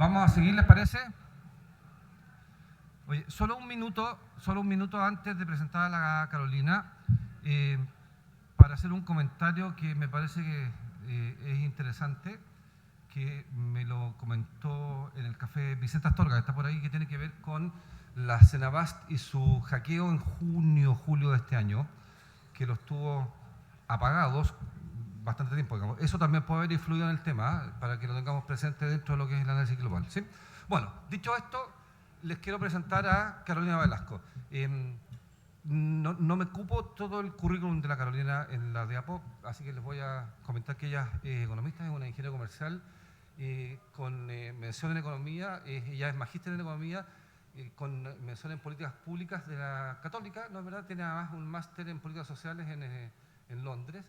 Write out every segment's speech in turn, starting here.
Vamos a seguir, ¿les parece? Oye, solo un minuto antes de presentar a la Carolina, para hacer un comentario que me parece que es interesante, que me lo comentó en el café Vicente Astorga, que está por ahí, que tiene que ver con la Cenabast y su hackeo en julio de este año, que los tuvo apagados bastante tiempo, digamos. Eso también puede haber influido en el tema, para que lo tengamos presente dentro de lo que es el análisis global, ¿sí? Bueno, dicho esto, les quiero presentar a Carolina Velasco. No me cupo todo el currículum de la Carolina en la diapo, así que les voy a comentar que ella es economista, es una ingeniera comercial con mención en economía, ella es magíster en economía, con mención en políticas públicas de la Católica, ¿no es verdad? Tiene además un máster en políticas sociales en Londres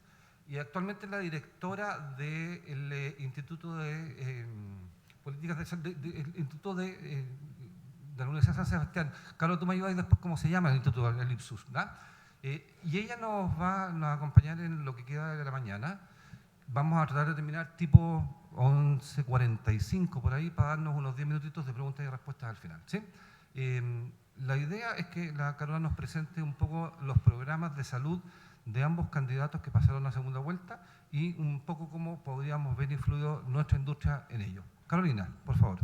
y actualmente es la directora del Instituto de Políticas el Instituto de la Universidad de San Sebastián. Carlos, tú me ayudas después cómo se llama el instituto, el IPSUS, ¿verdad? Y ella nos va a acompañar en lo que queda de la mañana. Vamos a tratar de terminar tipo 11:45 por ahí para darnos unos 10 minutitos de preguntas y respuestas al final, ¿sí? La idea es que la Carolina nos presente un poco los programas de salud de ambos candidatos que pasaron a segunda vuelta y un poco cómo podríamos ver influido nuestra industria en ello. Carolina, por favor.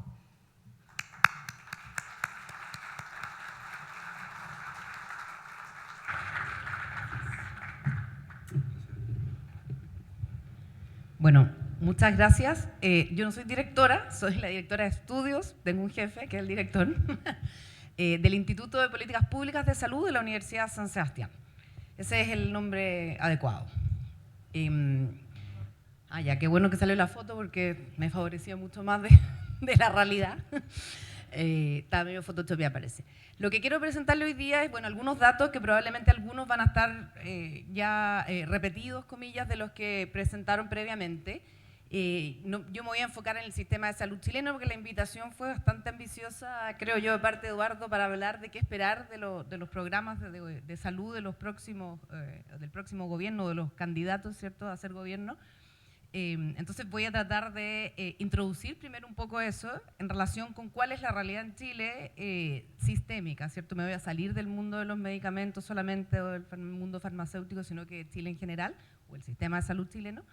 Bueno, muchas gracias. Yo no soy directora, soy la directora de estudios, tengo un jefe que es el director del Instituto de Políticas Públicas de Salud de la Universidad de San Sebastián. Ese es el nombre adecuado. Ya, qué bueno que salió la foto porque me favorecía mucho más de la realidad. Estaba medio Photoshop, ya aparece. Lo que quiero presentarle hoy día es, bueno, algunos datos que probablemente algunos van a estar repetidos, comillas, de los que presentaron previamente. Yo me voy a enfocar en el sistema de salud chileno porque la invitación fue bastante ambiciosa, creo yo, de parte de Eduardo, para hablar de qué esperar de los programas de salud de los próximos, del próximo gobierno, de los candidatos, ¿cierto?, a hacer gobierno. Entonces voy a tratar de introducir primero un poco eso en relación con cuál es la realidad en Chile sistémica, ¿cierto? Me voy a salir del mundo de los medicamentos solamente o del mundo farmacéutico, sino que Chile en general, o el sistema de salud chileno.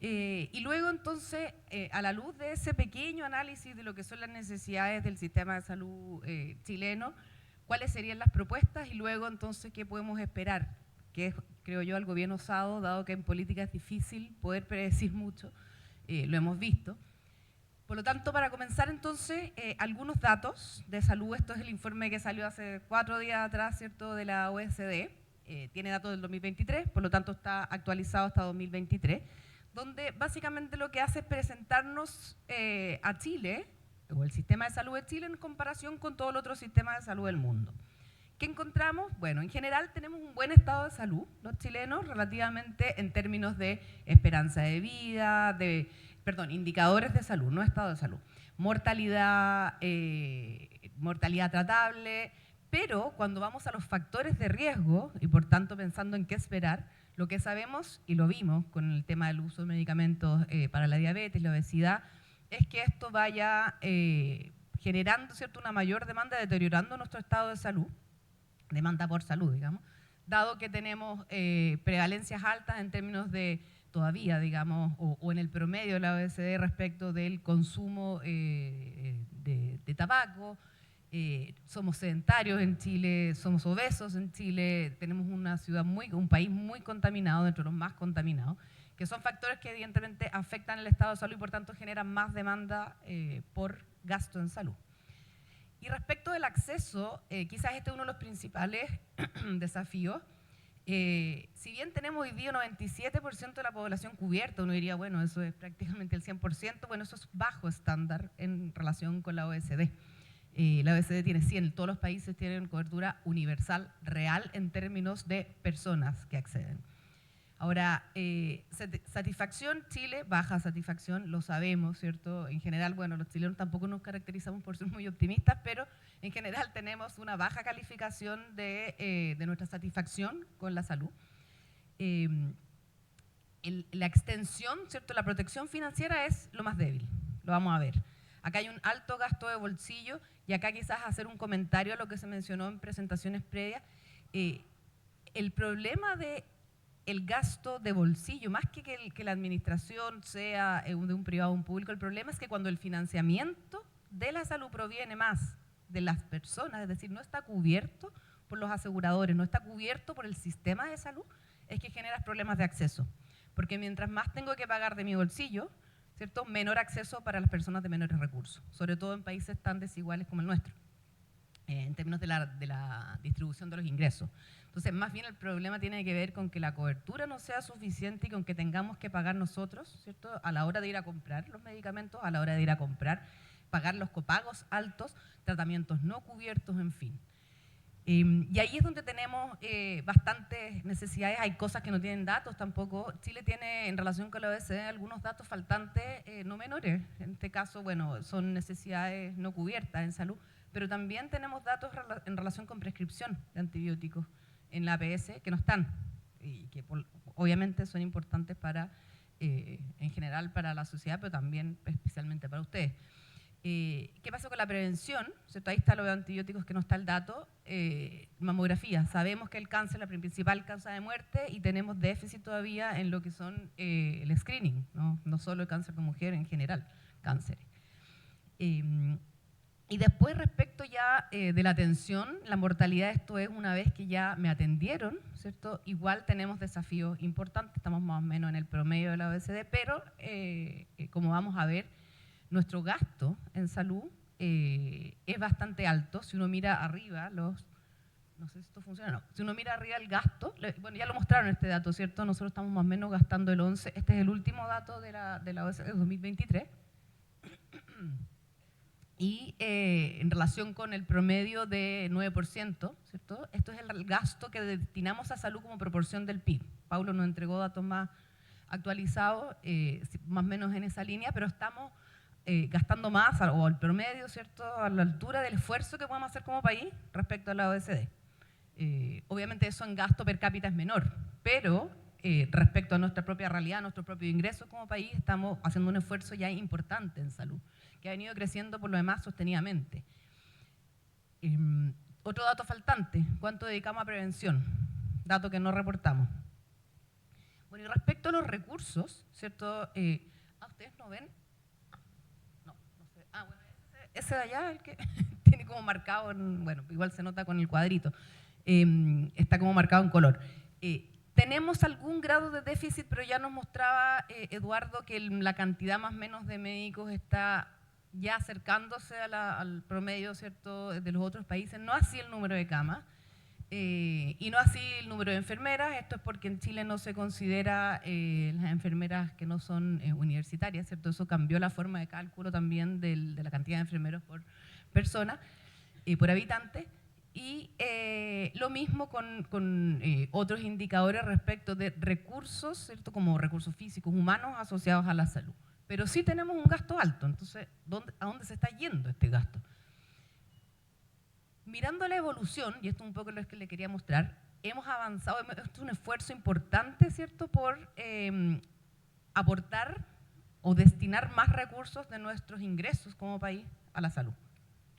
Y luego entonces, a la luz de ese pequeño análisis de lo que son las necesidades del sistema de salud chileno, cuáles serían las propuestas y luego entonces qué podemos esperar, que es, creo yo, algo bien osado, dado que en política es difícil poder predecir mucho, lo hemos visto. Por lo tanto, para comenzar entonces, algunos datos de salud. Esto es el informe que salió hace 4 días atrás, ¿cierto?, de la OECD. Tiene datos del 2023, por lo tanto está actualizado hasta 2023, donde básicamente lo que hace es presentarnos a Chile, o el sistema de salud de Chile, en comparación con todo el otro sistema de salud del mundo. ¿Qué encontramos? Bueno, en general tenemos un buen estado de salud, los chilenos, relativamente en términos de esperanza de vida, indicadores de salud, no estado de salud. Mortalidad, mortalidad tratable, pero cuando vamos a los factores de riesgo, y por tanto pensando en qué esperar, lo que sabemos, y lo vimos con el tema del uso de medicamentos para la diabetes, la obesidad, es que esto vaya generando, ¿cierto?, una mayor demanda, deteriorando nuestro estado de salud, demanda por salud, digamos, dado que tenemos prevalencias altas en términos de, todavía, digamos, o en el promedio de la OECD respecto del consumo de tabaco. Somos sedentarios en Chile, somos obesos en Chile, tenemos un país muy contaminado, dentro de los más contaminados, que son factores que evidentemente afectan el estado de salud y por tanto generan más demanda por gasto en salud. Y respecto del acceso, quizás este es uno de los principales desafíos. Si bien tenemos hoy día un 97% de la población cubierta, uno diría, bueno, eso es prácticamente el 100%, bueno, eso es bajo estándar en relación con la OECD. La OECD tiene 100, todos los países tienen cobertura universal real en términos de personas que acceden. Ahora, satisfacción, Chile, baja satisfacción, lo sabemos, ¿cierto? En general, bueno, los chilenos tampoco nos caracterizamos por ser muy optimistas, pero en general tenemos una baja calificación de nuestra satisfacción con la salud. La extensión, ¿cierto? La protección financiera es lo más débil, lo vamos a ver. Acá hay un alto gasto de bolsillo y acá quizás hacer un comentario a lo que se mencionó en presentaciones previas. El problema de el gasto de bolsillo, más que la administración sea de un privado o un público, el problema es que cuando el financiamiento de la salud proviene más de las personas, es decir, no está cubierto por los aseguradores, no está cubierto por el sistema de salud, es que generas problemas de acceso. Porque mientras más tengo que pagar de mi bolsillo, ¿cierto?, menor acceso para las personas de menores recursos, sobre todo en países tan desiguales como el nuestro, en términos de la distribución de los ingresos. Entonces, más bien el problema tiene que ver con que la cobertura no sea suficiente y con que tengamos que pagar nosotros, ¿cierto?, a la hora de ir a comprar los medicamentos, a la hora de ir a comprar, pagar los copagos altos, tratamientos no cubiertos, en fin. Y ahí es donde tenemos bastantes necesidades. Hay cosas que no tienen datos tampoco. Chile tiene, en relación con la OECD, algunos datos faltantes no menores. En este caso, bueno, son necesidades no cubiertas en salud, pero también tenemos datos en relación con prescripción de antibióticos en la APS que no están y que obviamente son importantes para, en general para la sociedad, pero también especialmente para ustedes. ¿Qué pasa con la prevención? ¿Cierto? Ahí está lo de antibióticos que no está el dato. Mamografía. Sabemos que el cáncer es la principal causa de muerte y tenemos déficit todavía en lo que son el screening, no solo el cáncer de mujer, en general, cánceres. Y después, respecto ya de la atención, la mortalidad, esto es una vez que ya me atendieron, ¿cierto? Igual tenemos desafíos importantes, estamos más o menos en el promedio de la OECD, pero como vamos a ver, nuestro gasto en salud es bastante alto. Si uno mira arriba, no sé si esto funciona, no. Si uno mira arriba el gasto, bueno, ya lo mostraron este dato, ¿cierto? Nosotros estamos más o menos gastando el 11%, este es el último dato de la OECD de 2023. Y en relación con el promedio de 9%, ¿cierto? Esto es el gasto que destinamos a salud como proporción del PIB. Paulo nos entregó datos más actualizados, más o menos en esa línea, pero estamos gastando más, o al promedio, ¿cierto?, a la altura del esfuerzo que podemos hacer como país respecto a la OECD. Obviamente eso en gasto per cápita es menor, pero respecto a nuestra propia realidad, nuestro propio ingreso como país, estamos haciendo un esfuerzo ya importante en salud, que ha venido creciendo por lo demás sostenidamente. Otro dato faltante, ¿cuánto dedicamos a prevención? Dato que no reportamos. Bueno, y respecto a los recursos, ¿cierto? ¿Ustedes no ven? Bueno, ese de allá, el que tiene como marcado, bueno, igual se nota con el cuadrito, está como marcado en color. Tenemos algún grado de déficit, pero ya nos mostraba Eduardo que la cantidad más o menos de médicos está ya acercándose al promedio, ¿cierto?, de los otros países, no así el número de camas. Y no así el número de enfermeras. Esto es porque en Chile no se considera las enfermeras que no son universitarias, ¿cierto? Eso cambió la forma de cálculo también de la cantidad de enfermeros por persona, por habitante. Y lo mismo con otros indicadores respecto de recursos, ¿cierto?, como recursos físicos, humanos asociados a la salud. Pero sí tenemos un gasto alto. Entonces, ¿a dónde se está yendo este gasto? Mirando la evolución, y esto es un poco lo que le quería mostrar, hemos avanzado, esto es un esfuerzo importante, ¿cierto?, por aportar o destinar más recursos de nuestros ingresos como país a la salud.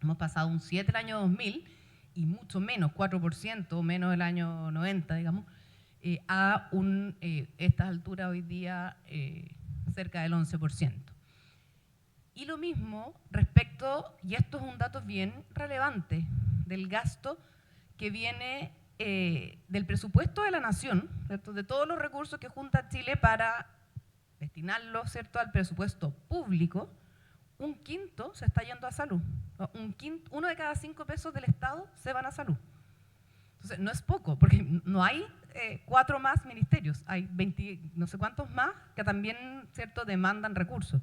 Hemos pasado un 7 el año 2000 y mucho menos, 4% menos el año 90, digamos, a esta altura hoy día cerca del 11%. Y lo mismo respecto, y esto es un dato bien relevante, del gasto que viene del presupuesto de la nación, ¿cierto?, de todos los recursos que junta Chile para destinarlos, ¿cierto?, al presupuesto público, un quinto se está yendo a salud. Uno de cada 5 pesos del Estado se van a salud. Entonces, no es poco, porque no hay 4 más ministerios, hay 20, no sé cuántos más que también, ¿cierto?, demandan recursos.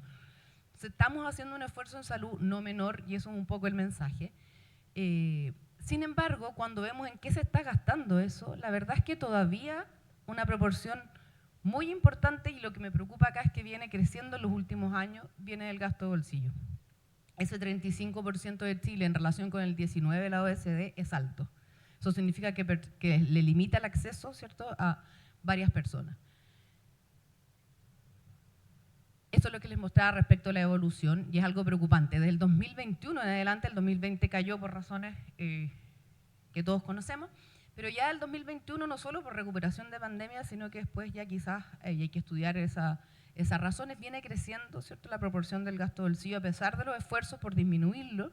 Entonces, estamos haciendo un esfuerzo en salud no menor y eso es un poco el mensaje. Sin embargo, cuando vemos en qué se está gastando eso, la verdad es que todavía una proporción muy importante, y lo que me preocupa acá es que viene creciendo en los últimos años, viene del gasto de bolsillo. Ese 35% de Chile en relación con el 19% de la OECD es alto. Eso significa que le limita el acceso, ¿cierto?, a varias personas. Esto es lo que les mostraba respecto a la evolución y es algo preocupante. Desde el 2021 en adelante, el 2020 cayó por razones que todos conocemos, pero ya el 2021 no solo por recuperación de pandemia, sino que después ya quizás, y hay que estudiar esas razones, viene creciendo, ¿cierto?, la proporción del gasto bolsillo a pesar de los esfuerzos por disminuirlo,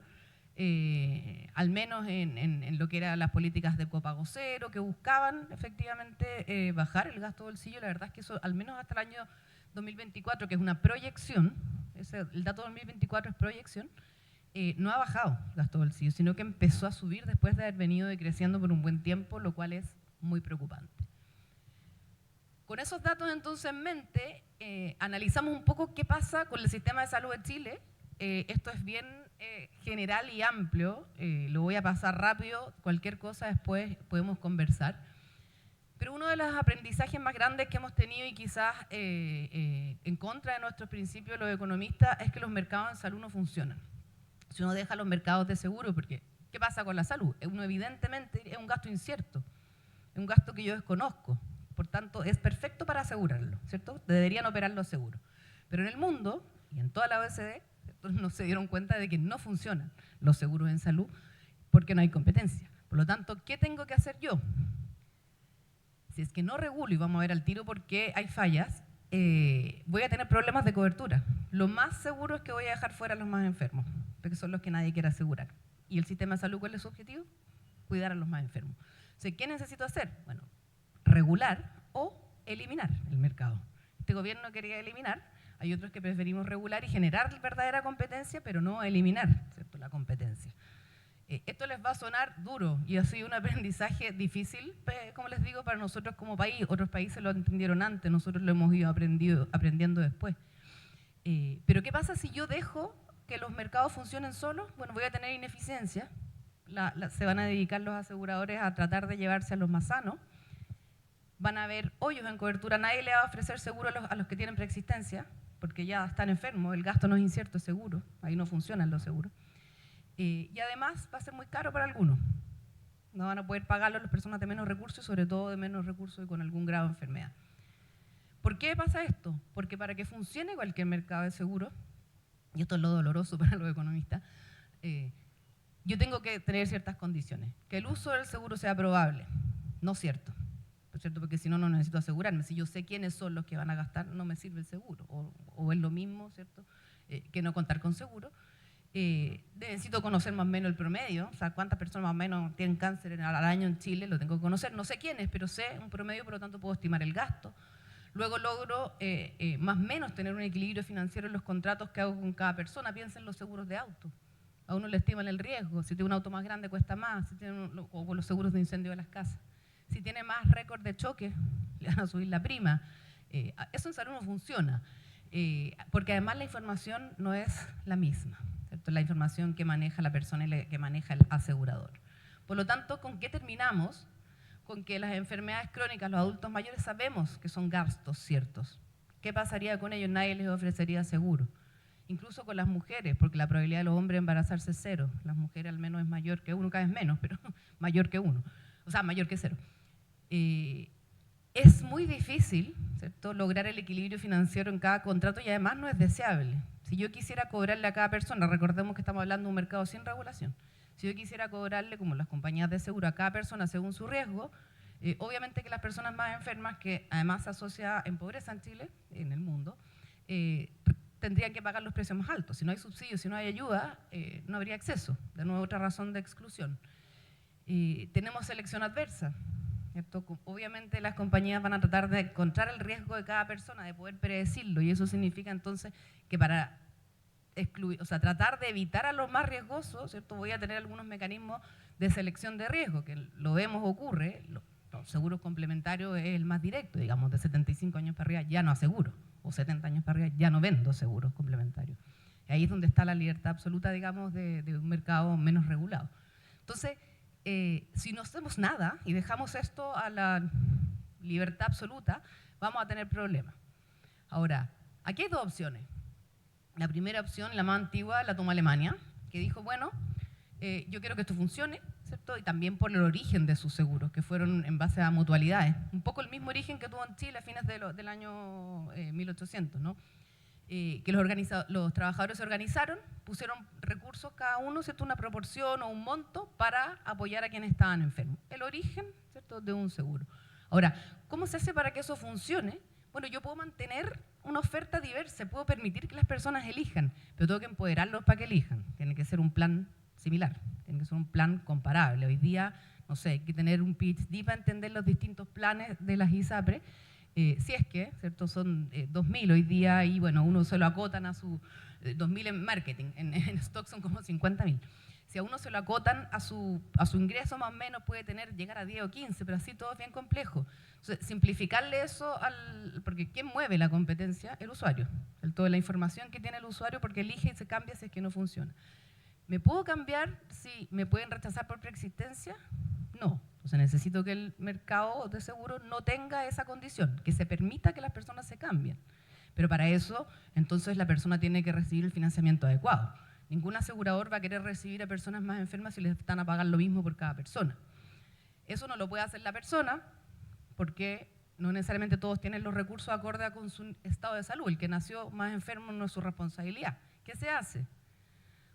al menos en lo que eran las políticas de copago cero, que buscaban efectivamente bajar el gasto bolsillo. La verdad es que eso, al menos hasta el año 2024, que es una proyección, el dato 2024 es proyección, no ha bajado el gasto bolsillo, sino que empezó a subir después de haber venido decreciendo por un buen tiempo, lo cual es muy preocupante. Con esos datos entonces en mente, analizamos un poco qué pasa con el sistema de salud de Chile. Esto es bien general y amplio, lo voy a pasar rápido, cualquier cosa después podemos conversar. Pero uno de los aprendizajes más grandes que hemos tenido y quizás en contra de nuestros principios los economistas es que los mercados en salud no funcionan. Si uno deja los mercados de seguro, porque ¿qué pasa con la salud? Uno evidentemente es un gasto incierto, es un gasto que yo desconozco, por tanto es perfecto para asegurarlo, ¿cierto? Deberían operar los seguros. Pero en el mundo, y en toda la OECD, no se dieron cuenta de que no funcionan los seguros en salud porque no hay competencia. Por lo tanto, ¿qué tengo que hacer yo? Si es que no regulo, y vamos a ver al tiro por qué hay fallas, voy a tener problemas de cobertura. Lo más seguro es que voy a dejar fuera a los más enfermos, porque son los que nadie quiere asegurar. ¿Y el sistema de salud cuál es su objetivo? Cuidar a los más enfermos. O sea, ¿qué necesito hacer? Bueno, regular o eliminar el mercado. Este gobierno quería eliminar, hay otros que preferimos regular y generar verdadera competencia, pero no eliminar, ¿cierto?, la competencia. Esto les va a sonar duro y ha sido un aprendizaje difícil, como les digo, para nosotros como país. Otros países lo entendieron antes, nosotros lo hemos ido aprendiendo después. Pero ¿qué pasa si yo dejo que los mercados funcionen solos? Bueno, voy a tener ineficiencia, se van a dedicar los aseguradores a tratar de llevarse a los más sanos, van a haber hoyos en cobertura, nadie le va a ofrecer seguro a los que tienen preexistencia, porque ya están enfermos, el gasto no es incierto, es seguro, ahí no funcionan los seguros. Y además va a ser muy caro para algunos. No van a poder pagarlo las personas de menos recursos, sobre todo de menos recursos y con algún grado de enfermedad. ¿Por qué pasa esto? Porque para que funcione cualquier mercado de seguros, y esto es lo doloroso para los economistas, yo tengo que tener ciertas condiciones. Que el uso del seguro sea probable, no cierto. ¿Cierto? Porque si no, no necesito asegurarme. Si yo sé quiénes son los que van a gastar, no me sirve el seguro. O es lo mismo, ¿cierto?, que no contar con seguro. Necesito conocer más o menos el promedio, o sea, cuántas personas más o menos tienen cáncer al año en Chile, lo tengo que conocer. No sé quiénes, pero sé un promedio, por lo tanto puedo estimar el gasto. Luego logro más o menos tener un equilibrio financiero en los contratos que hago con cada persona. Piensen en los seguros de auto. A uno le estiman el riesgo. Si tiene un auto más grande cuesta más, o con los seguros de incendio de las casas. Si tiene más récord de choque, le van a subir la prima. Eso en salud no funciona, porque además la información no es la misma, ¿cierto? La información que maneja la persona y que maneja el asegurador. Por lo tanto, ¿con qué terminamos? Con que las enfermedades crónicas, los adultos mayores, sabemos que son gastos ciertos. ¿Qué pasaría con ellos? Nadie les ofrecería seguro. Incluso con las mujeres, porque la probabilidad de los hombres de embarazarse es cero. Las mujeres al menos es mayor que uno, cada vez menos, pero mayor que uno. O sea, mayor que cero. Es muy difícil, ¿cierto?, lograr el equilibrio financiero en cada contrato y además no es deseable. Si yo quisiera cobrarle a cada persona, recordemos que estamos hablando de un mercado sin regulación, si yo quisiera cobrarle, como las compañías de seguro, a cada persona según su riesgo, obviamente que las personas más enfermas, que además se asocia en pobreza en Chile, en el mundo, tendrían que pagar los precios más altos. Si no hay subsidios, si no hay ayuda, no habría acceso. De nuevo, otra razón de exclusión. Tenemos selección adversa, ¿cierto? Obviamente las compañías van a tratar de encontrar el riesgo de cada persona, de poder predecirlo, y eso significa entonces que para excluir, o sea, tratar de evitar a los más riesgosos, ¿cierto?, voy a tener algunos mecanismos de selección de riesgo, que lo vemos ocurre. Los seguros complementarios es el más directo, digamos, de 75 años para arriba ya no aseguro, o 70 años para arriba ya no vendo seguros complementarios. Y ahí es donde está la libertad absoluta, digamos, de un mercado menos regulado. Entonces, si no hacemos nada y dejamos esto a la libertad absoluta, vamos a tener problemas. Ahora, aquí hay dos opciones. La primera opción, la más antigua, la tomó Alemania, que dijo, bueno, yo quiero que esto funcione, ¿cierto? Y también por el origen de sus seguros, que fueron en base a mutualidades. Un poco el mismo origen que tuvo en Chile a fines del año 1800, ¿no? que los trabajadores se organizaron, pusieron recursos cada uno, ¿cierto? Una proporción o un monto para apoyar a quienes estaban enfermos. El origen, ¿cierto?, de un seguro. Ahora, ¿cómo se hace para que eso funcione? Bueno, yo puedo mantener una oferta diversa, puedo permitir que las personas elijan, pero tengo que empoderarlos para que elijan. Tiene que ser un plan similar, tiene que ser un plan comparable. Hoy día, no sé, hay que tener un PhD para entender los distintos planes de las ISAPRE, si es que, ¿cierto? Son 2.000 hoy día y bueno, uno se lo acotan a su 2.000 en marketing, en stock son como 50.000. Si a uno se lo acotan a su ingreso más o menos puede llegar a 10 o 15, pero así todo es bien complejo. Entonces, simplificarle eso, porque ¿quién mueve la competencia? El usuario. Toda la información que tiene el usuario porque elige y se cambia si es que no funciona. ¿Me puedo cambiar si me pueden rechazar por preexistencia? No. Entonces necesito que el mercado de seguros no tenga esa condición, que se permita que las personas se cambien. Pero para eso, entonces la persona tiene que recibir el financiamiento adecuado. Ningún asegurador va a querer recibir a personas más enfermas si les están a pagar lo mismo por cada persona. Eso no lo puede hacer la persona porque no necesariamente todos tienen los recursos acorde con su estado de salud. El que nació más enfermo no es su responsabilidad. ¿Qué se hace?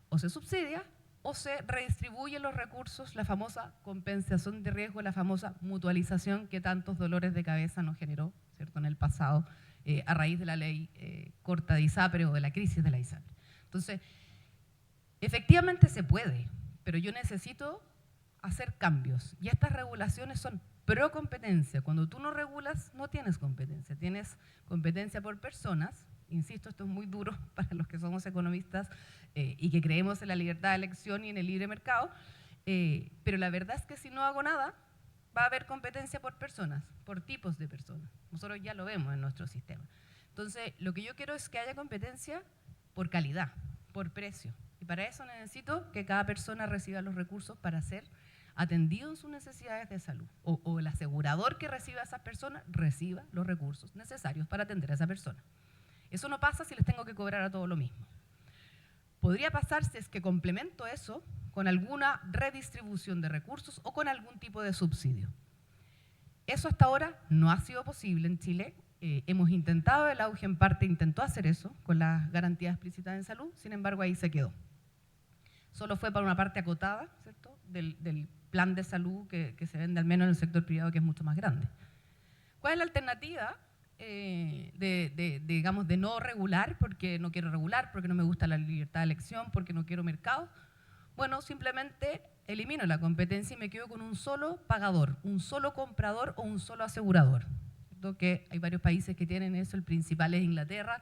O se subsidia o se redistribuyen los recursos, la famosa compensación de riesgo, la famosa mutualización que tantos dolores de cabeza nos generó, ¿cierto?, en el pasado, a raíz de la ley corta de ISAPRE o de la crisis de la ISAPRE. Entonces, efectivamente se puede, pero yo necesito hacer cambios. Y estas regulaciones son pro competencia. Cuando tú no regulas, no tienes competencia por personas. Insisto, esto es muy duro para los que somos economistas y que creemos en la libertad de elección y en el libre mercado, pero la verdad es que si no hago nada, va a haber competencia por personas, por tipos de personas. Nosotros ya lo vemos en nuestro sistema. Entonces, lo que yo quiero es que haya competencia por calidad, por precio. Y para eso necesito que cada persona reciba los recursos para ser atendido en sus necesidades de salud. O el asegurador que reciba a esas personas reciba los recursos necesarios para atender a esa persona. Eso no pasa si les tengo que cobrar a todos lo mismo. Podría pasar si es que complemento eso con alguna redistribución de recursos o con algún tipo de subsidio. Eso hasta ahora no ha sido posible en Chile. Hemos intentado, el auge en parte intentó hacer eso con las garantías explícitas en salud, sin embargo ahí se quedó. Solo fue para una parte acotada, ¿cierto?, del plan de salud que se vende al menos en el sector privado, que es mucho más grande. ¿Cuál es la alternativa? Digamos, de no regular, porque no quiero regular, porque no me gusta la libertad de elección, porque no quiero mercado. Bueno, simplemente elimino la competencia y me quedo con un solo pagador, un solo comprador o un solo asegurador. Que hay varios países que tienen eso, el principal es Inglaterra.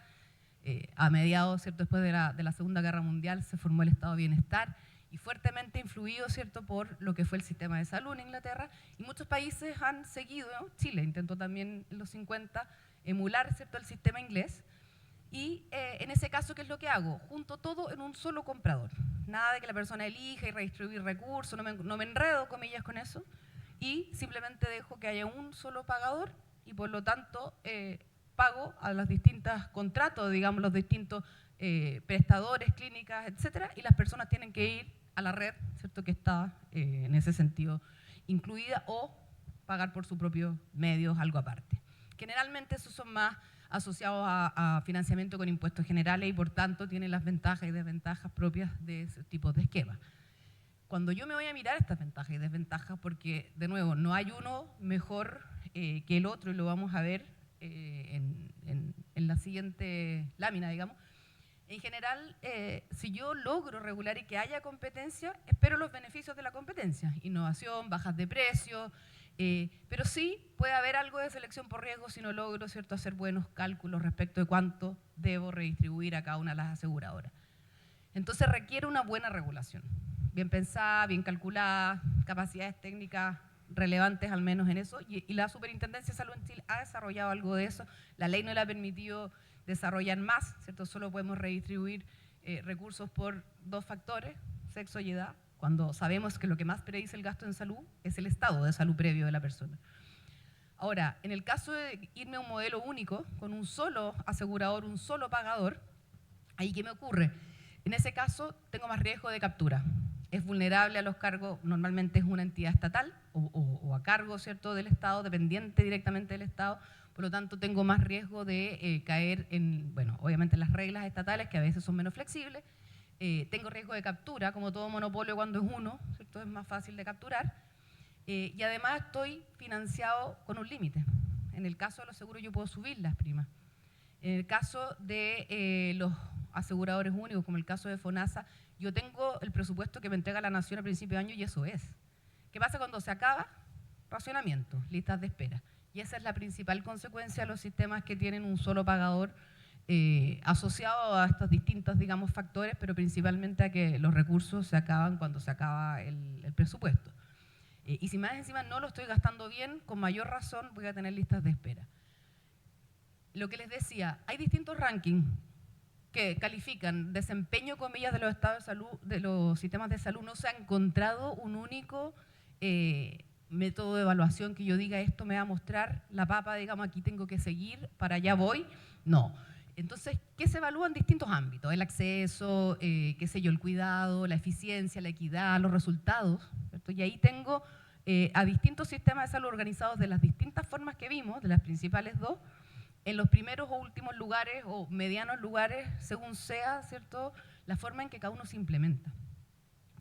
A mediados, ¿cierto?, después de la Segunda Guerra Mundial se formó el Estado de Bienestar y fuertemente influido, ¿cierto?, por lo que fue el sistema de salud en Inglaterra, y muchos países han seguido, ¿no? Chile intentó también en los 50 emular, ¿cierto?, el sistema inglés, y en ese caso, ¿qué es lo que hago? Junto todo en un solo comprador. Nada de que la persona elija y redistribuir recursos, no me enredo, comillas, con eso, y simplemente dejo que haya un solo pagador y por lo tanto pago a los distintos contratos, digamos, los distintos prestadores, clínicas, etcétera, y las personas tienen que ir a la red, ¿cierto?, que está en ese sentido incluida, o pagar por sus propios medios algo aparte. Generalmente esos son más asociados a financiamiento con impuestos generales y por tanto tienen las ventajas y desventajas propias de ese tipo de esquemas. Cuando yo me voy a mirar estas ventajas y desventajas, porque de nuevo no hay uno mejor que el otro, y lo vamos a ver en la siguiente lámina, digamos. En general, si yo logro regular y que haya competencia, espero los beneficios de la competencia, innovación, bajas de precios, pero sí puede haber algo de selección por riesgo si no logro, ¿cierto?, hacer buenos cálculos respecto de cuánto debo redistribuir a cada una de las aseguradoras. Entonces requiere una buena regulación, bien pensada, bien calculada, capacidades técnicas relevantes al menos en eso, y la Superintendencia de Salud en Chile ha desarrollado algo de eso. La ley no le ha permitido desarrollar más, ¿cierto? Solo podemos redistribuir recursos por 2 factores, sexo y edad, cuando sabemos que lo que más predice el gasto en salud es el estado de salud previo de la persona. Ahora, en el caso de irme a un modelo único, con un solo asegurador, un solo pagador, ¿ahí qué me ocurre? En ese caso, tengo más riesgo de captura. Es vulnerable a los cargos, normalmente es una entidad estatal o a cargo, ¿cierto?, del Estado, dependiente directamente del Estado. por lo tanto tengo más riesgo de caer en, bueno, obviamente las reglas estatales que a veces son menos flexibles, tengo riesgo de captura, como todo monopolio cuando es uno, ¿cierto? Es más fácil de capturar, y además estoy financiado con un límite. En el caso de los seguros yo puedo subir las primas. En el caso de los aseguradores únicos, como el caso de FONASA, yo tengo el presupuesto que me entrega la Nación a principio de año y eso es. ¿Qué pasa cuando se acaba? Racionamiento, listas de espera. Y esa es la principal consecuencia de los sistemas que tienen un solo pagador asociado a estos distintos, digamos, factores, pero principalmente a que los recursos se acaban cuando se acaba el presupuesto. Y si más encima no lo estoy gastando bien, con mayor razón voy a tener listas de espera. Lo que les decía, hay distintos rankings que califican desempeño, comillas, de los estados de salud, de los sistemas de salud. No se ha encontrado un único método de evaluación que yo diga esto me va a mostrar la papa, digamos, aquí tengo que seguir, para allá voy. No. Entonces, ¿qué se evalúa en distintos ámbitos? El acceso, qué sé yo, el cuidado, la eficiencia, la equidad, los resultados, ¿cierto? Y ahí tengo a distintos sistemas de salud organizados de las distintas formas que vimos, de las principales dos, en los primeros o últimos lugares o medianos lugares, según sea, ¿cierto?, la forma en que cada uno se implementa.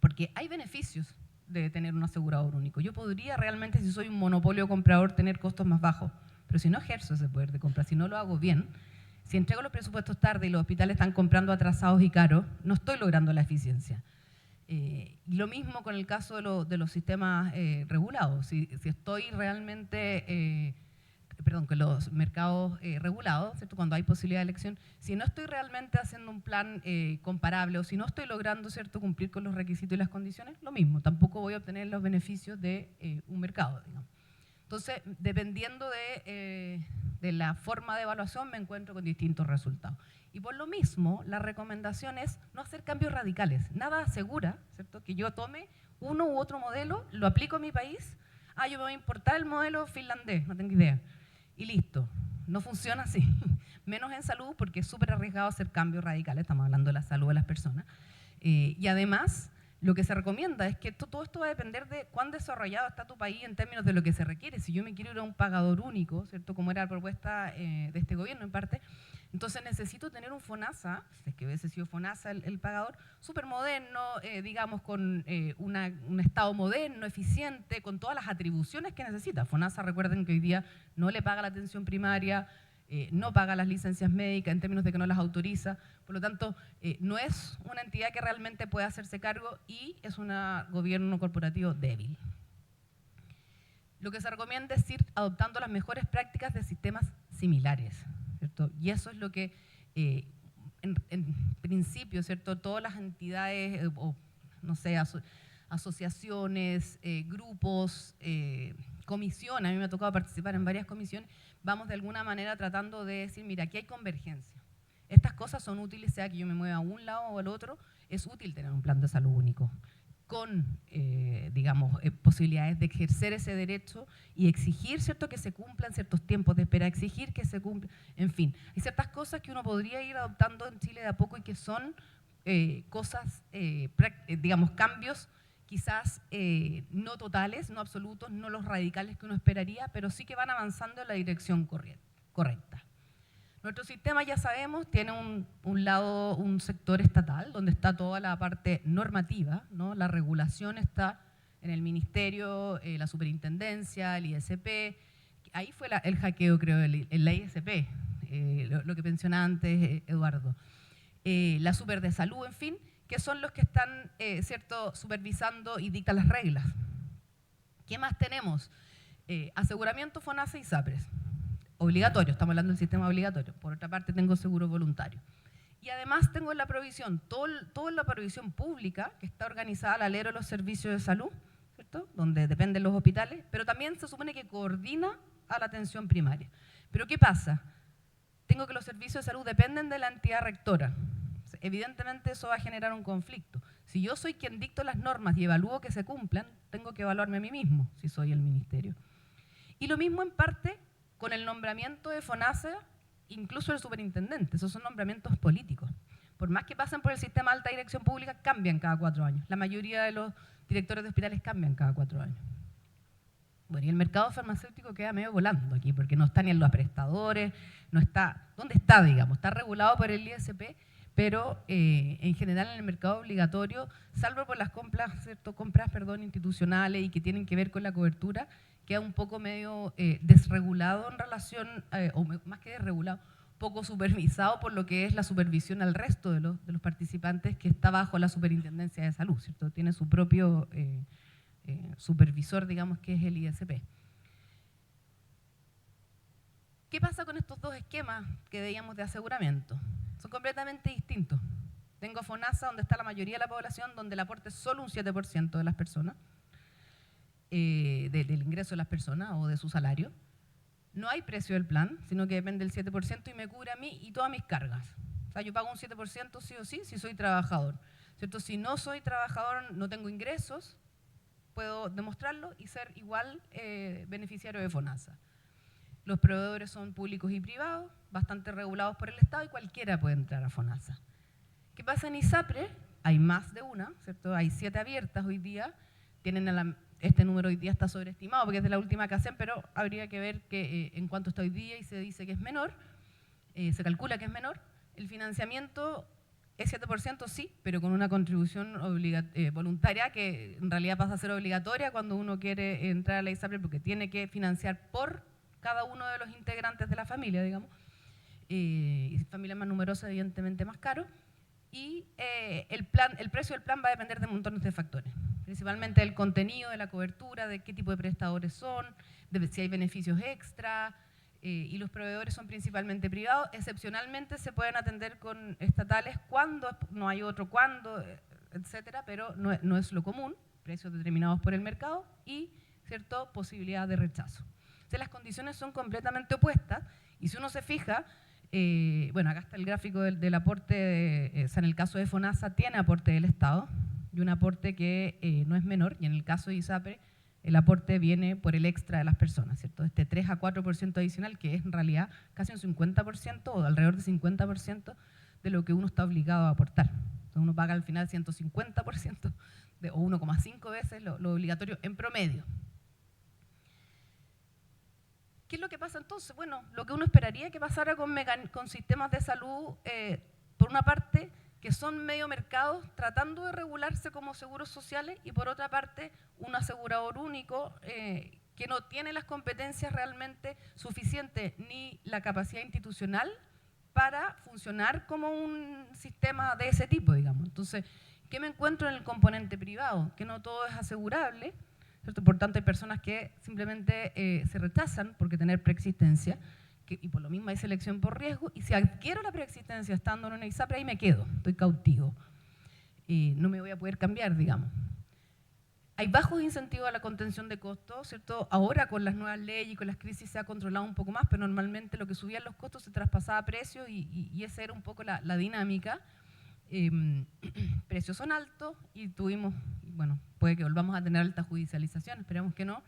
Porque hay beneficios de tener un asegurador único. Yo podría realmente, si soy un monopolio comprador, tener costos más bajos, pero si no ejerzo ese poder de compra, si no lo hago bien, si entrego los presupuestos tarde y los hospitales están comprando atrasados y caros, no estoy logrando la eficiencia. Y lo mismo con el caso de los sistemas regulados. Si estoy realmente... con los mercados regulados, ¿cierto? Cuando hay posibilidad de elección, si no estoy realmente haciendo un plan comparable o si no estoy logrando, ¿cierto?, cumplir con los requisitos y las condiciones, lo mismo, tampoco voy a obtener los beneficios de un mercado, digamos. Entonces, dependiendo de la forma de evaluación, me encuentro con distintos resultados. Y por lo mismo, la recomendación es no hacer cambios radicales. Nada asegura, ¿cierto?, que yo tome uno u otro modelo, lo aplico a mi país, yo me voy a importar el modelo finlandés, no tengo idea. Y listo, no funciona así, menos en salud porque es súper arriesgado hacer cambios radicales, estamos hablando de la salud de las personas. Y además, lo que se recomienda es que todo esto va a depender de cuán desarrollado está tu país en términos de lo que se requiere. Si yo me quiero ir a un pagador único, ¿cierto?, como era la propuesta de este gobierno en parte, entonces necesito tener un FONASA, si es que hubiese sido FONASA el pagador, súper moderno, digamos, con un estado moderno, eficiente, con todas las atribuciones que necesita. FONASA, recuerden que hoy día no le paga la atención primaria, no paga las licencias médicas en términos de que no las autoriza, por lo tanto, no es una entidad que realmente pueda hacerse cargo y es un gobierno corporativo débil. Lo que se recomienda es ir adoptando las mejores prácticas de sistemas similares, ¿cierto? Y eso es lo que, en principio, ¿cierto?, todas las entidades, o no sé, asociaciones, grupos, comisiones, a mí me ha tocado participar en varias comisiones, vamos de alguna manera tratando de decir, mira, aquí hay convergencia. Estas cosas son útiles, sea que yo me mueva a un lado o al otro, es útil tener un plan de salud único, con, digamos, posibilidades de ejercer ese derecho y exigir, ¿cierto?, que se cumplan ciertos tiempos de espera, exigir que se cumplan, en fin. Hay ciertas cosas que uno podría ir adoptando en Chile de a poco y que son cosas, digamos, cambios quizás no totales, no absolutos, no los radicales que uno esperaría, pero sí que van avanzando en la dirección correcta. Nuestro sistema, ya sabemos, tiene un lado, un sector estatal, donde está toda la parte normativa, ¿no? La regulación está en el ministerio, la superintendencia, el ISP. Ahí fue el hackeo, creo, en la ISP, lo que mencionaba antes Eduardo. La super de salud, en fin, que son los que están, ¿cierto?, supervisando y dictan las reglas. ¿Qué más tenemos? Aseguramiento, FONASA y SAPRES. Obligatorio, estamos hablando del sistema obligatorio. Por otra parte, tengo seguro voluntario. Y además tengo la provisión, toda la provisión pública, que está organizada al alero de los servicios de salud, ¿cierto?, donde dependen los hospitales, pero también se supone que coordina a la atención primaria. Pero ¿qué pasa? Tengo que los servicios de salud dependen de la entidad rectora. Evidentemente eso va a generar un conflicto. Si yo soy quien dicto las normas y evalúo que se cumplan, tengo que evaluarme a mí mismo, si soy el ministerio. Y lo mismo en parte con el nombramiento de FONASA, incluso el superintendente. Esos son nombramientos políticos. Por más que pasen por el sistema de alta dirección pública, cambian cada 4 años. La mayoría de los directores de hospitales cambian cada 4 años. Bueno, y el mercado farmacéutico queda medio volando aquí, porque no está ni en los prestadores, no está, ¿dónde está, digamos? Está regulado por el ISP, pero en general en el mercado obligatorio, salvo por las compras, ¿cierto? Compras, perdón, institucionales y que tienen que ver con la cobertura, queda un poco medio desregulado en relación, o más que desregulado, poco supervisado por lo que es la supervisión al resto de los participantes, que está bajo la Superintendencia de Salud, ¿cierto? Tiene su propio supervisor, digamos, que es el ISP. ¿Qué pasa con estos dos esquemas que veíamos de aseguramiento? Son completamente distintos. Tengo FONASA, donde está la mayoría de la población, donde el aporte es solo un 7% de las personas, del ingreso de las personas o de su salario. No hay precio del plan, sino que depende del 7% y me cubre a mí y todas mis cargas. O sea, yo pago un 7% sí o sí si soy trabajador, ¿cierto? Si no soy trabajador, no tengo ingresos, puedo demostrarlo y ser igual beneficiario de FONASA. Los proveedores son públicos y privados, bastante regulados por el Estado y cualquiera puede entrar a FONASA. ¿Qué pasa en ISAPRE? Hay más de una, ¿cierto? Hay 7 abiertas hoy día, este número hoy día está sobreestimado porque es de la última que hacen, pero habría que ver que, en cuánto está hoy día y se dice que es menor, se calcula que es menor. El financiamiento es 7% sí, pero con una contribución voluntaria que en realidad pasa a ser obligatoria cuando uno quiere entrar a la ISAPRE porque tiene que financiar por cada uno de los integrantes de la familia, digamos. Y si familia más numerosa, evidentemente más caro. Y el precio del plan va a depender de montones de factores, principalmente del contenido, de la cobertura, de qué tipo de prestadores son, de si hay beneficios extra, y los proveedores son principalmente privados. Excepcionalmente se pueden atender con estatales cuando no hay otro, cuando, etcétera, pero no es lo común, precios determinados por el mercado y, ¿cierto?, posibilidad de rechazo. Entonces las condiciones son completamente opuestas y si uno se fija, bueno, acá está el gráfico del aporte, o sea, en el caso de FONASA tiene aporte del Estado y un aporte que no es menor, y en el caso de ISAPRE el aporte viene por el extra de las personas, ¿cierto? Este 3 a 4% adicional, que es en realidad casi un 50% o alrededor de 50% de lo que uno está obligado a aportar. Entonces uno paga al final 150% o 1,5 veces lo obligatorio en promedio. ¿Qué es lo que pasa entonces? Bueno, lo que uno esperaría que pasara con sistemas de salud, por una parte, que son medio mercados tratando de regularse como seguros sociales, y por otra parte, un asegurador único que no tiene las competencias realmente suficientes ni la capacidad institucional para funcionar como un sistema de ese tipo, digamos. Entonces, ¿qué me encuentro en el componente privado? Que no todo es asegurable, ¿cierto? Por tanto, hay personas que simplemente se rechazan porque tener preexistencia, y por lo mismo hay selección por riesgo, y si adquiero la preexistencia estando en una ISAPRE, ahí me quedo, estoy cautivo. No me voy a poder cambiar, digamos. Hay bajos incentivos a la contención de costos, ¿cierto? Ahora con las nuevas leyes y con las crisis se ha controlado un poco más, pero normalmente lo que subían los costos se traspasaba a precios y esa era un poco la dinámica. Precios son altos y tuvimos, bueno, puede que volvamos a tener alta judicialización, esperemos que no.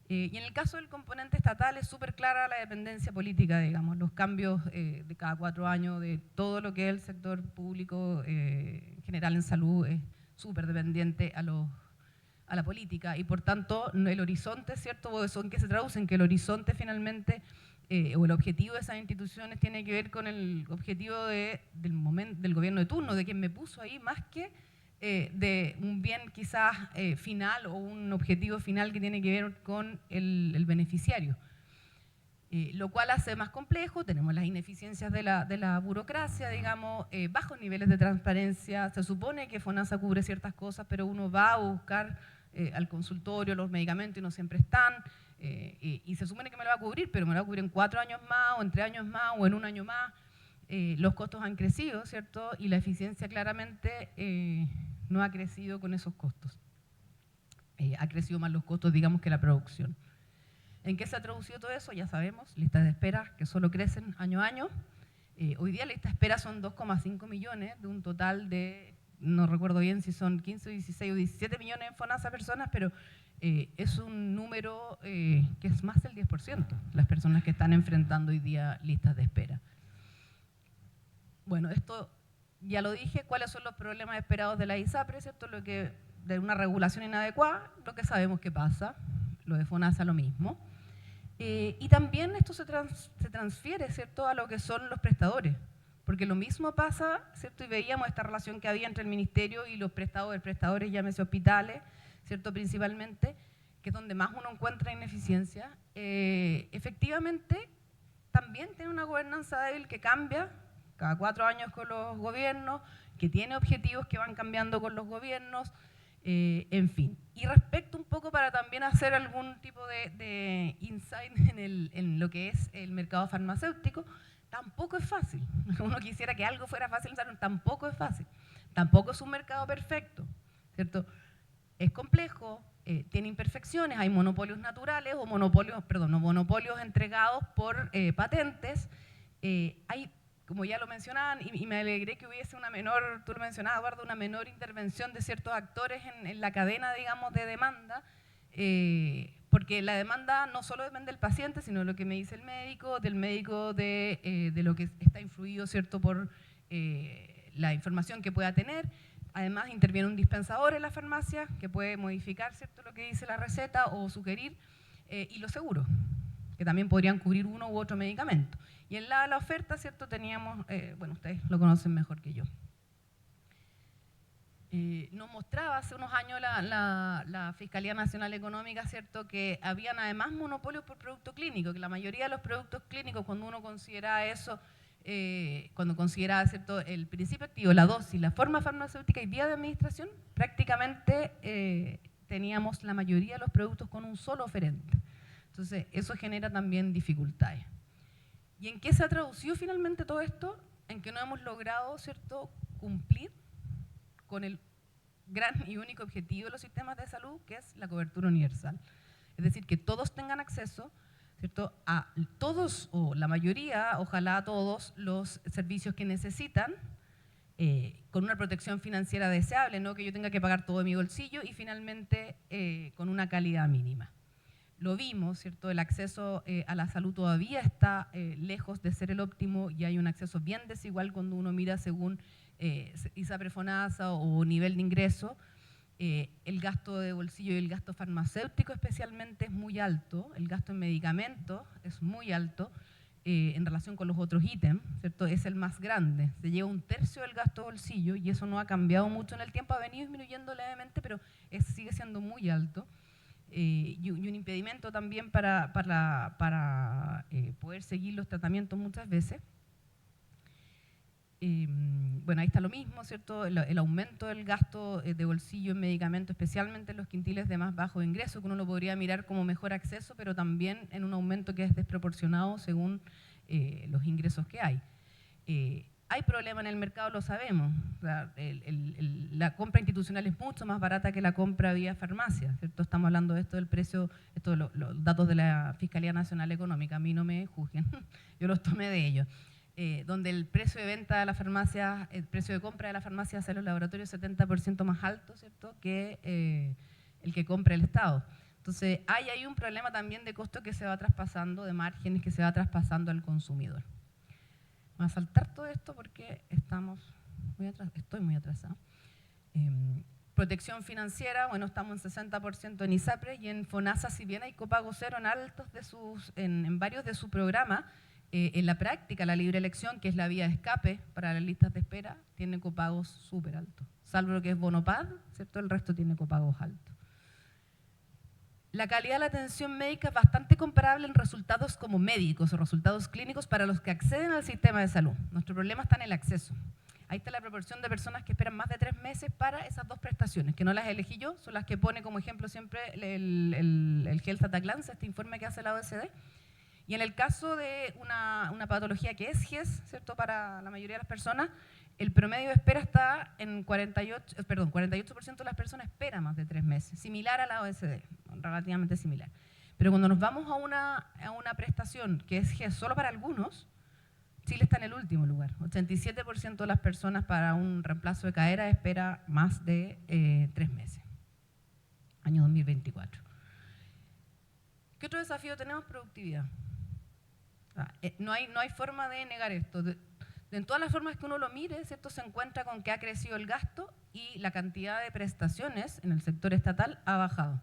Y en el caso del componente estatal es súper clara la dependencia política, digamos, los cambios de cada 4 años de todo lo que es el sector público general en salud es súper dependiente a la política y por tanto el horizonte, ¿cierto? ¿En qué se traduce? En que el horizonte finalmente o el objetivo de esas instituciones tiene que ver con el objetivo del gobierno de turno, de quien me puso ahí, más que de un bien quizás final o un objetivo final que tiene que ver con el beneficiario. Lo cual hace más complejo, tenemos las ineficiencias de la burocracia, digamos, bajos niveles de transparencia. Se supone que FONASA cubre ciertas cosas, pero uno va a buscar al consultorio los medicamentos y no siempre están. Y se supone que me lo va a cubrir, pero me lo va a cubrir en 4 años más, o en 3 años más, o en 1 año más. Los costos han crecido, ¿cierto? Y la eficiencia claramente no ha crecido con esos costos. Ha crecido más los costos, digamos, que la producción. ¿En qué se ha traducido todo eso? Ya sabemos, listas de espera que solo crecen año a año. Hoy día las listas de espera son 2,5 millones de un total de, no recuerdo bien si son 15, 16 o 17 millones en FONASA personas, pero es un número que es más del 10%, las personas que están enfrentando hoy día listas de espera. Bueno, esto ya lo dije, ¿cuáles son los problemas esperados de la ISAPRE? ¿Cierto? De una regulación inadecuada, lo que sabemos que pasa. lo de FONASA lo mismo. Y también esto se transfiere, ¿cierto?, a lo que son los prestadores, porque lo mismo pasa, ¿cierto?, y veíamos esta relación que había entre el ministerio y los prestadores, llámese hospitales, ¿cierto?, principalmente, que es donde más uno encuentra ineficiencia. Efectivamente, también tiene una gobernanza débil que cambia cada 4 años con los gobiernos, que tiene objetivos que van cambiando con los gobiernos, en fin. Y respecto un poco para también hacer algún tipo de insight en lo que es el mercado farmacéutico, tampoco es fácil. Uno quisiera que algo fuera fácil, tampoco es fácil. Tampoco es un mercado perfecto, ¿cierto? Es complejo, tiene imperfecciones, hay monopolios naturales o monopolios entregados por patentes. Hay, como ya lo mencionaban, y me alegré que hubiese una menor, tú lo mencionabas, Eduardo, una menor intervención de ciertos actores en la cadena, digamos, de demanda, porque la demanda no solo depende del paciente, sino de lo que me dice el médico, del médico de lo que está influido, ¿cierto?, por la información que pueda tener. Además, interviene un dispensador en la farmacia que puede modificar, ¿cierto?, lo que dice la receta o sugerir, y los seguros, que también podrían cubrir uno u otro medicamento. Y en la oferta, ¿cierto?, teníamos, bueno, ustedes lo conocen mejor que yo. Nos mostraba hace unos años la Fiscalía Nacional Económica, ¿cierto?, que habían además monopolios por producto clínico, que la mayoría de los productos clínicos, cuando uno considera eso, cuando considera, ¿cierto?, el principio activo, la dosis, la forma farmacéutica y vía de administración, prácticamente teníamos la mayoría de los productos con un solo oferente. Entonces, eso genera también dificultades. ¿Y en qué se ha traducido finalmente todo esto? En que no hemos logrado, ¿cierto?, cumplir con el gran y único objetivo de los sistemas de salud, que es la cobertura universal. Es decir, que todos tengan acceso, ¿cierto?, a todos, o la mayoría, ojalá a todos, los servicios que necesitan, con una protección financiera deseable, no que yo tenga que pagar todo de mi bolsillo, y finalmente con una calidad mínima. Lo vimos, ¿cierto? El acceso a la salud todavía está lejos de ser el óptimo y hay un acceso bien desigual cuando uno mira según ISAPRE, FONASA o nivel de ingreso. El gasto de bolsillo y el gasto farmacéutico especialmente es muy alto, el gasto en medicamentos es muy alto en relación con los otros ítems, ¿cierto? Es el más grande, se lleva 1/3 del gasto de bolsillo y eso no ha cambiado mucho en el tiempo, ha venido disminuyendo levemente, pero sigue siendo muy alto. Y un impedimento también para poder seguir los tratamientos muchas veces. Bueno, ahí está lo mismo, ¿cierto? El aumento del gasto de bolsillo en medicamentos, especialmente en los quintiles de más bajo ingreso, que uno lo podría mirar como mejor acceso, pero también en un aumento que es desproporcionado según los ingresos que hay. Hay problema en el mercado, lo sabemos. O sea, la compra institucional es mucho más barata que la compra vía farmacia, ¿cierto? Estamos hablando de esto del precio, los datos de la Fiscalía Nacional Económica, a mí no me juzguen, yo los tomé de ellos. Donde el precio de venta de la farmacia, el precio de compra de la farmacia hacia los laboratorios es 70% más alto, ¿cierto?, que el que compra el Estado. Entonces, hay un problema también de costo que se va traspasando, de márgenes que se va traspasando al consumidor. Voy a saltar todo esto porque estoy muy atrasado. Protección financiera, bueno, estamos en 60% en ISAPRE y en FONASA, si bien hay copago cero en varios de sus programas, en la práctica, la libre elección, que es la vía de escape para las listas de espera, tiene copagos súper altos. Salvo lo que es Bonopad, ¿cierto? El resto tiene copagos altos. La calidad de la atención médica es bastante comparable en resultados como médicos o resultados clínicos para los que acceden al sistema de salud. Nuestro problema está en el acceso. Ahí está la proporción de personas que esperan más de 3 meses para esas dos prestaciones, que no las elegí yo, son las que pone como ejemplo siempre el Health at a Glance, este informe que hace la OECD. Y en el caso de una patología que es GES, ¿cierto?, para la mayoría de las personas, el promedio de espera está en 48% de las personas espera más de 3 meses, similar a la OECD, relativamente similar. Pero cuando nos vamos a una prestación que es GES solo para algunos, Chile está en el último lugar. 87% de las personas para un reemplazo de cadera espera más de 3 meses. Año 2024. ¿Qué otro desafío tenemos? Productividad. No hay forma de negar esto. En todas las formas que uno lo mire, ¿cierto?, se encuentra con que ha crecido el gasto y la cantidad de prestaciones en el sector estatal ha bajado.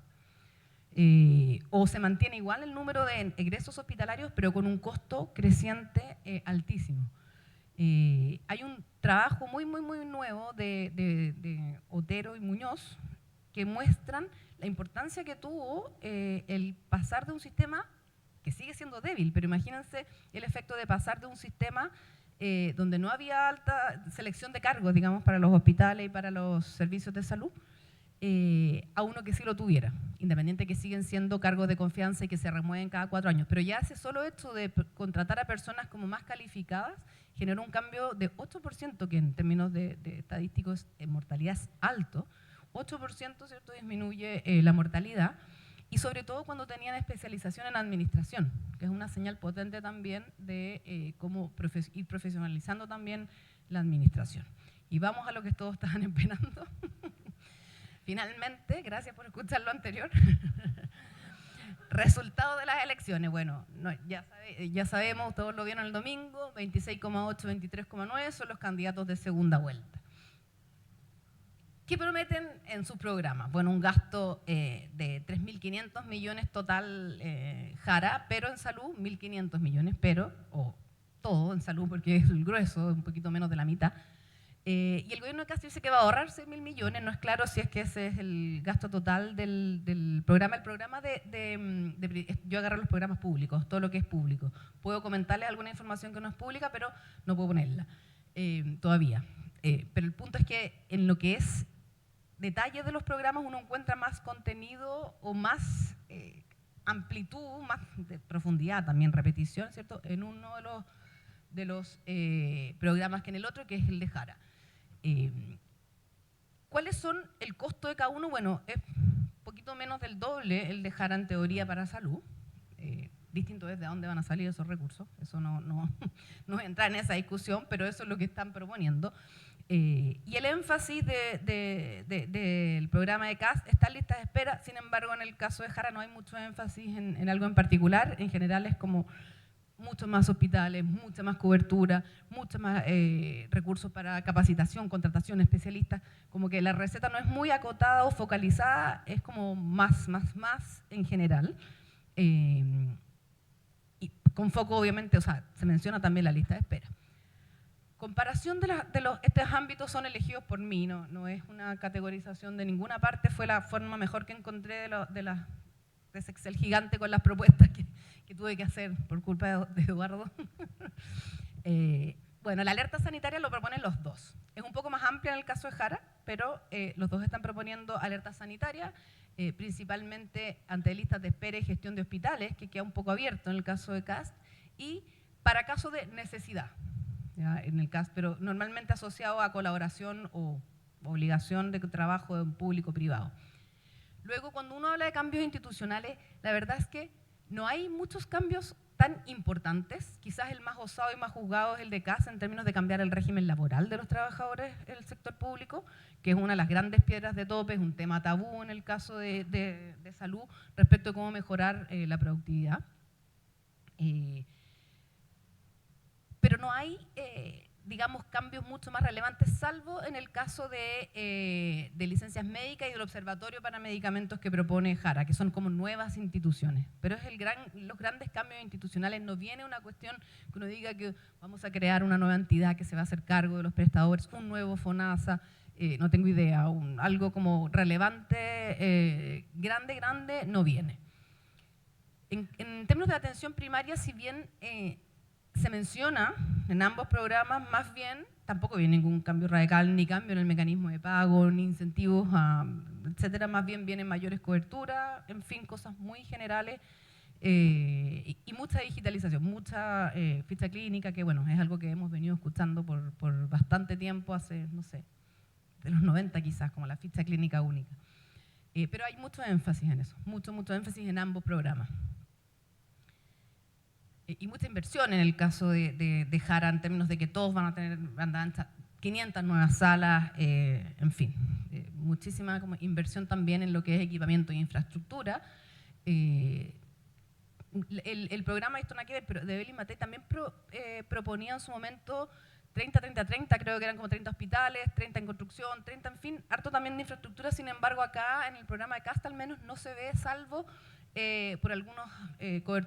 o se mantiene igual el número de egresos hospitalarios, pero con un costo creciente altísimo. Hay un trabajo muy nuevo de Otero y Muñoz que muestran la importancia que tuvo el pasar de un sistema que sigue siendo débil, pero imagínense el efecto de pasar de un sistema donde no había alta selección de cargos, digamos, para los hospitales y para los servicios de salud, a uno que sí lo tuviera, independiente que siguen siendo cargos de confianza y que se remueven cada 4 años. Pero ya ese solo hecho de contratar a personas como más calificadas generó un cambio de 8%, que en términos de estadísticos en mortalidad es alto. 8%, ¿cierto?, disminuye la mortalidad, y sobre todo cuando tenían especialización en administración, que es una señal potente también de cómo ir profesionalizando también la administración. Y vamos a lo que todos estaban esperando. Finalmente, gracias por escuchar lo anterior. Resultado de las elecciones. Bueno, ya sabemos, todos lo vieron el domingo, 26,8, 23,9 son los candidatos de segunda vuelta. ¿Qué prometen en sus programas? Bueno, un gasto de 3.500 millones total Jara, pero en salud 1.500 millones, o todo en salud porque es el grueso, un poquito menos de la mitad. Y el gobierno de Cast dice que va a ahorrar 6.000 millones, no es claro si es que ese es el gasto total del programa. El programa yo agarro los programas públicos, todo lo que es público. Puedo comentarles alguna información que no es pública, pero no puedo ponerla todavía. Pero el punto es que en lo que es detalle de los programas uno encuentra más contenido o más amplitud, más de profundidad, también repetición, ¿cierto?, en uno de los programas que en el otro, que es el de Jara. ¿Cuáles son el costo de cada uno? Bueno, es un poquito menos del doble el de Jara en teoría para salud. Distinto es de dónde van a salir esos recursos, eso no entra en esa discusión, pero eso es lo que están proponiendo. Y el énfasis del programa de CAS está en listas de espera. Sin embargo, en el caso de Jara no hay mucho énfasis en algo en particular. En general es como muchos más hospitales, mucha más cobertura, muchos más recursos para capacitación, contratación, especialistas. Como que la receta no es muy acotada o focalizada, es como más en general. Y con foco, obviamente, o sea, se menciona también la lista de espera. Comparación estos ámbitos son elegidos por mí, no es una categorización de ninguna parte, fue la forma mejor que encontré de ese Excel gigante con las propuestas que tuve que hacer por culpa de Eduardo. Bueno, la alerta sanitaria lo proponen los dos. Es un poco más amplia en el caso de Jara, pero los dos están proponiendo alerta sanitaria, principalmente ante listas de espera y gestión de hospitales, que queda un poco abierto en el caso de CAST, y para caso de necesidad, ¿ya?, en el CAST, pero normalmente asociado a colaboración o obligación de trabajo en público-privado. Luego, cuando uno habla de cambios institucionales, la verdad es que no hay muchos cambios tan importantes. Quizás el más osado y más juzgado es el de CAS en términos de cambiar el régimen laboral de los trabajadores del sector público, que es una de las grandes piedras de tope, es un tema tabú en el caso de salud respecto a cómo mejorar la productividad. Pero no hay, digamos, cambios mucho más relevantes, salvo en el caso de licencias médicas y del Observatorio para Medicamentos que propone Jara, que son como nuevas instituciones. Pero es los grandes cambios institucionales, no viene una cuestión que uno diga que vamos a crear una nueva entidad que se va a hacer cargo de los prestadores, un nuevo FONASA, no tengo idea, algo como relevante, grande, no viene. En términos de atención primaria, si bien se menciona en ambos programas, más bien tampoco viene ningún cambio radical, ni cambio en el mecanismo de pago, ni incentivos, etcétera. Más bien vienen mayores coberturas, en fin, cosas muy generales y mucha digitalización, mucha ficha clínica, que bueno, es algo que hemos venido escuchando por bastante tiempo, hace, no sé, de los 90 quizás, como la ficha clínica única. Pero hay mucho énfasis en eso, mucho énfasis en ambos programas. Y mucha inversión en el caso de Jara, en términos de que todos van a tener banda ancha, 500 nuevas salas, en fin, muchísima como inversión también en lo que es equipamiento e infraestructura. El programa, esto no hay que ver, pero de Belín Matei también proponía en su momento 30, 30, 30, creo que eran como 30 hospitales, 30 en construcción, 30, en fin, harto también de infraestructura. Sin embargo, acá en el programa de CAST al menos no se ve, salvo por algunos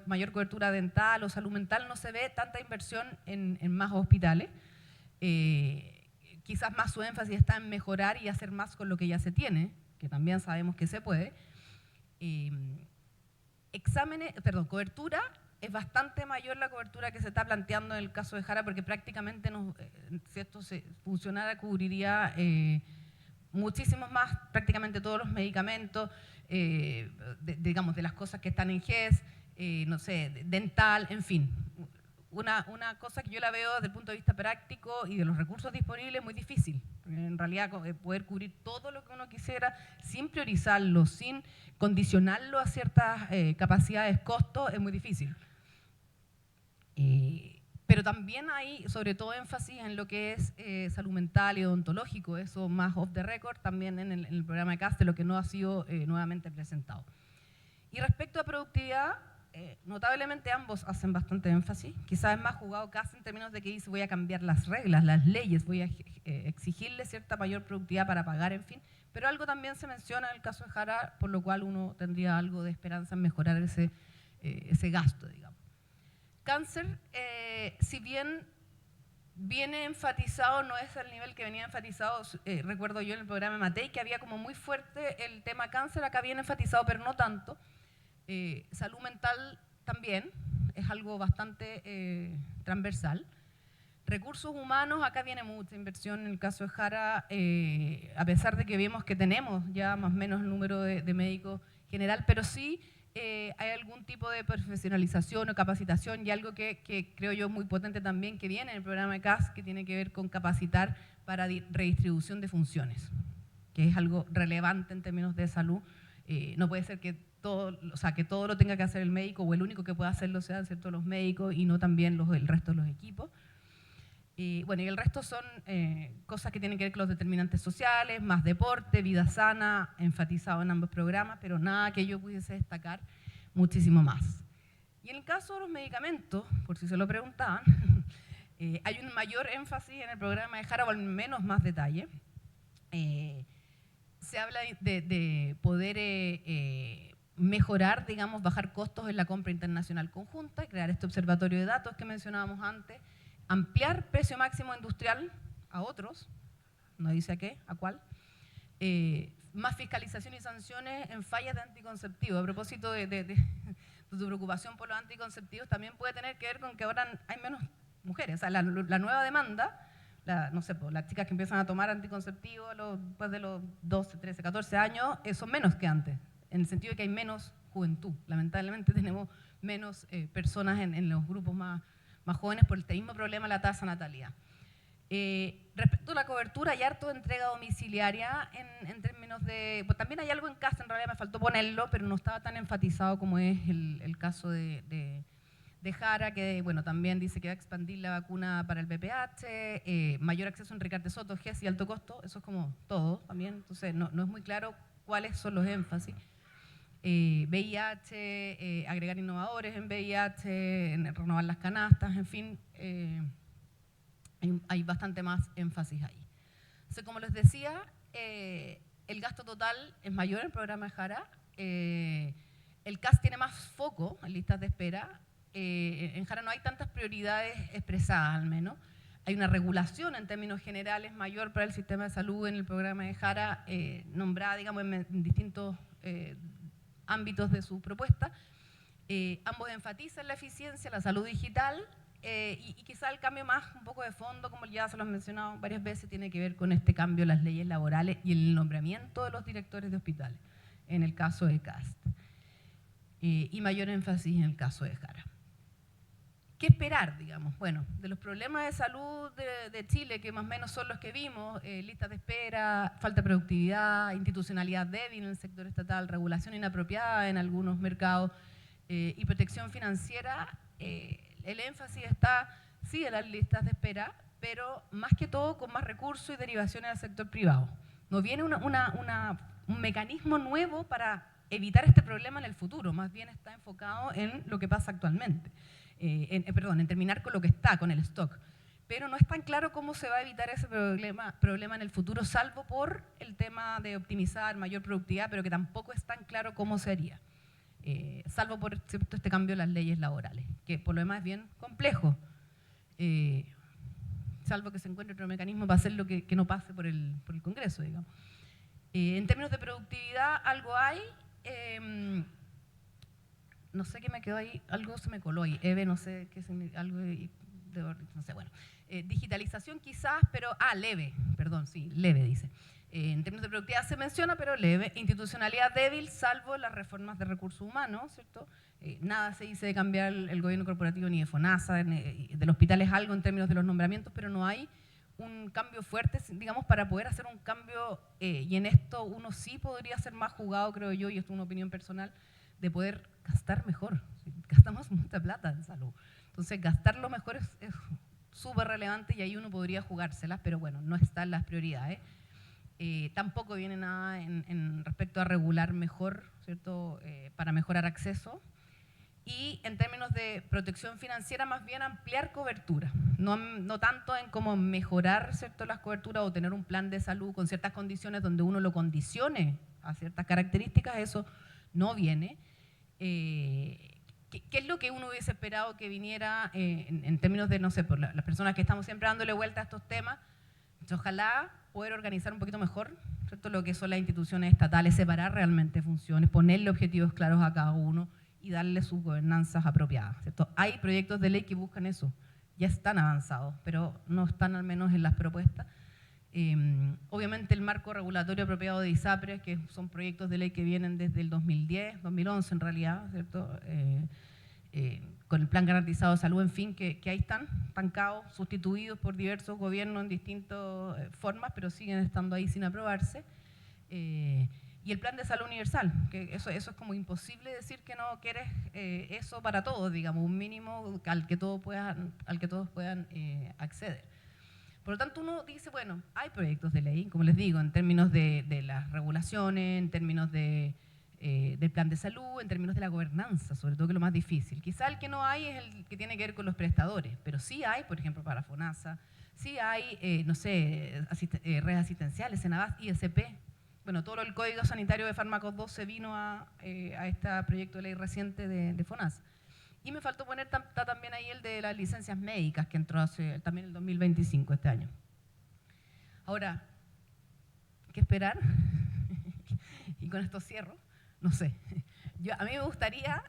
mayor cobertura dental o salud mental, no se ve tanta inversión en más hospitales. Quizás más su énfasis está en mejorar y hacer más con lo que ya se tiene, que también sabemos que se puede. Cobertura, es bastante mayor la cobertura que se está planteando en el caso de Jara, porque prácticamente si esto funcionara, cubriría muchísimos más, prácticamente todos los medicamentos, digamos, de las cosas que están en GES, no sé, dental, en fin. Una cosa que yo la veo desde el punto de vista práctico y de los recursos disponibles muy difícil. En realidad, poder cubrir todo lo que uno quisiera sin priorizarlo, sin condicionarlo a ciertas capacidades, costos, es muy difícil. Pero también hay, sobre todo, énfasis en lo que es salud mental y odontológico, eso más off the record, también en el programa de CAST, lo que no ha sido nuevamente presentado. Y respecto a productividad, notablemente ambos hacen bastante énfasis. Quizás es más jugado CAST en términos de que dice voy a cambiar las reglas, las leyes, voy a exigirle cierta mayor productividad para pagar, en fin. Pero algo también se menciona en el caso de Jara, por lo cual uno tendría algo de esperanza en mejorar ese gasto, digamos. Cáncer, si bien viene enfatizado, no es al nivel que venía enfatizado, recuerdo yo en el programa de Matei, que había como muy fuerte el tema cáncer, acá viene enfatizado, pero no tanto. Salud mental también, es algo bastante transversal. Recursos humanos, acá viene mucha inversión en el caso de Jara, a pesar de que vemos que tenemos ya más o menos el número de médicos general, pero sí hay algún tipo de profesionalización o capacitación y algo que creo yo muy potente también que viene en el programa de CAS, que tiene que ver con capacitar para redistribución de funciones, que es algo relevante en términos de salud. No puede ser que todo lo tenga que hacer el médico o el único que pueda hacerlo sean, ¿cierto?, los médicos y no también el resto de los equipos. Y el resto son cosas que tienen que ver con los determinantes sociales, más deporte, vida sana, enfatizado en ambos programas, pero nada que yo pudiese destacar muchísimo más. Y en el caso de los medicamentos, por si se lo preguntaban, hay un mayor énfasis en el programa de Jara, o al menos más detalle. Se habla de poder mejorar, digamos, bajar costos en la compra internacional conjunta, crear este observatorio de datos que mencionábamos antes, ampliar precio máximo industrial a otros, no dice a qué, a cuál, más fiscalización y sanciones en fallas de anticonceptivos. A propósito de tu preocupación por los anticonceptivos, también puede tener que ver con que ahora hay menos mujeres. O sea, la nueva demanda, no sé, las chicas que empiezan a tomar anticonceptivos después de los 12, 13, 14 años, son menos que antes, en el sentido de que hay menos juventud. Lamentablemente tenemos menos personas en los grupos más jóvenes por el mismo problema de la tasa de natalidad. Respecto a la cobertura, hay harto de entrega domiciliaria en términos de... Pues también hay algo en casa, en realidad me faltó ponerlo, pero no estaba tan enfatizado como es el caso de Jara, que también dice que va a expandir la vacuna para el VPH, mayor acceso en Ricardo Soto, GES y alto costo, eso es como todo también, entonces no es muy claro cuáles son los énfasis. VIH, agregar innovadores en VIH, renovar las canastas, en fin, hay bastante más énfasis ahí. Entonces, como les decía, el gasto total es mayor en el programa de Jara, el CAS tiene más foco en listas de espera, en Jara no hay tantas prioridades expresadas al menos, hay una regulación en términos generales mayor para el sistema de salud en el programa de Jara, nombrada, digamos, en distintos ámbitos de su propuesta. Ambos enfatizan la eficiencia, la salud digital y quizá el cambio más un poco de fondo, como ya se lo han mencionado varias veces, tiene que ver con este cambio en las leyes laborales y el nombramiento de los directores de hospitales, en el caso de CAST, y mayor énfasis en el caso de Jara. ¿Qué esperar, digamos? Bueno, de los problemas de salud de Chile, que más o menos son los que vimos, listas de espera, falta de productividad, institucionalidad débil en el sector estatal, regulación inapropiada en algunos mercados y protección financiera, el énfasis está, sí, en las listas de espera, pero más que todo con más recursos y derivaciones al sector privado. No viene un mecanismo nuevo para evitar este problema en el futuro, más bien está enfocado en lo que pasa actualmente. En terminar con lo que está, con el stock. pero no es tan claro cómo se va a evitar ese problema en el futuro, salvo por el tema de optimizar mayor productividad, pero que tampoco es tan claro cómo se haría. Salvo por cierto, este cambio en las leyes laborales, que por lo demás es bien complejo, salvo que se encuentre otro mecanismo para hacer lo que no pase por el Congreso, digamos. En términos de productividad, algo hay, no sé qué me quedó ahí, algo se me coló ahí, EVE, no sé qué significa, algo, no sé, bueno. Digitalización quizás, pero, leve, perdón, sí, leve dice. En términos de productividad se menciona, pero leve. Institucionalidad débil, salvo las reformas de recursos humanos, ¿cierto? Nada se dice de cambiar el gobierno corporativo ni de FONASA, del hospital es algo en términos de los nombramientos, pero no hay un cambio fuerte, digamos, para poder hacer un cambio, y en esto uno sí podría ser más jugado, creo yo, y esto es una opinión personal, de poder gastar mejor. Gastamos mucha plata en salud. Entonces, gastarlo mejor es súper relevante y ahí uno podría jugárselas, pero bueno, no están las prioridades. Tampoco viene nada en respecto a regular mejor, ¿cierto? Para mejorar acceso. Y en términos de protección financiera, más bien ampliar cobertura. No tanto en cómo mejorar, ¿cierto?, las coberturas o tener un plan de salud con ciertas condiciones donde uno lo condicione a ciertas características, eso no viene. ¿Qué es lo que uno hubiese esperado que viniera en términos de, no sé, por las personas que estamos siempre dándole vuelta a estos temas? Ojalá poder organizar un poquito mejor, ¿cierto?, lo que son las instituciones estatales, separar realmente funciones, ponerle objetivos claros a cada uno y darle sus gobernanzas apropiadas, ¿cierto? Hay proyectos de ley que buscan eso, ya están avanzados, pero no están al menos en las propuestas. Obviamente el marco regulatorio apropiado de ISAPRES, que son proyectos de ley que vienen desde el 2010, 2011 en realidad, ¿cierto? Con el plan garantizado de salud, en fin, que ahí están, estancados, sustituidos por diversos gobiernos en distintas formas, pero siguen estando ahí sin aprobarse. Y el plan de salud universal, que eso es como imposible decir que no quieres eso para todos, digamos, un mínimo al que todos puedan acceder. Por lo tanto, uno dice, bueno, hay proyectos de ley, como les digo, en términos de las regulaciones, en términos del plan de salud, en términos de la gobernanza, sobre todo que es lo más difícil. Quizá el que no hay es el que tiene que ver con los prestadores, pero sí hay, por ejemplo, para FONASA, sí hay, no sé, redes asistenciales, Senabas, ISP. Bueno, todo el Código Sanitario de Fármacos 2 se vino a este proyecto de ley reciente de FONASA. Y me faltó poner también ahí el de las licencias médicas, que entró también el 2025, este año. Ahora, ¿qué esperar? Y con esto cierro. No sé. A mí me gustaría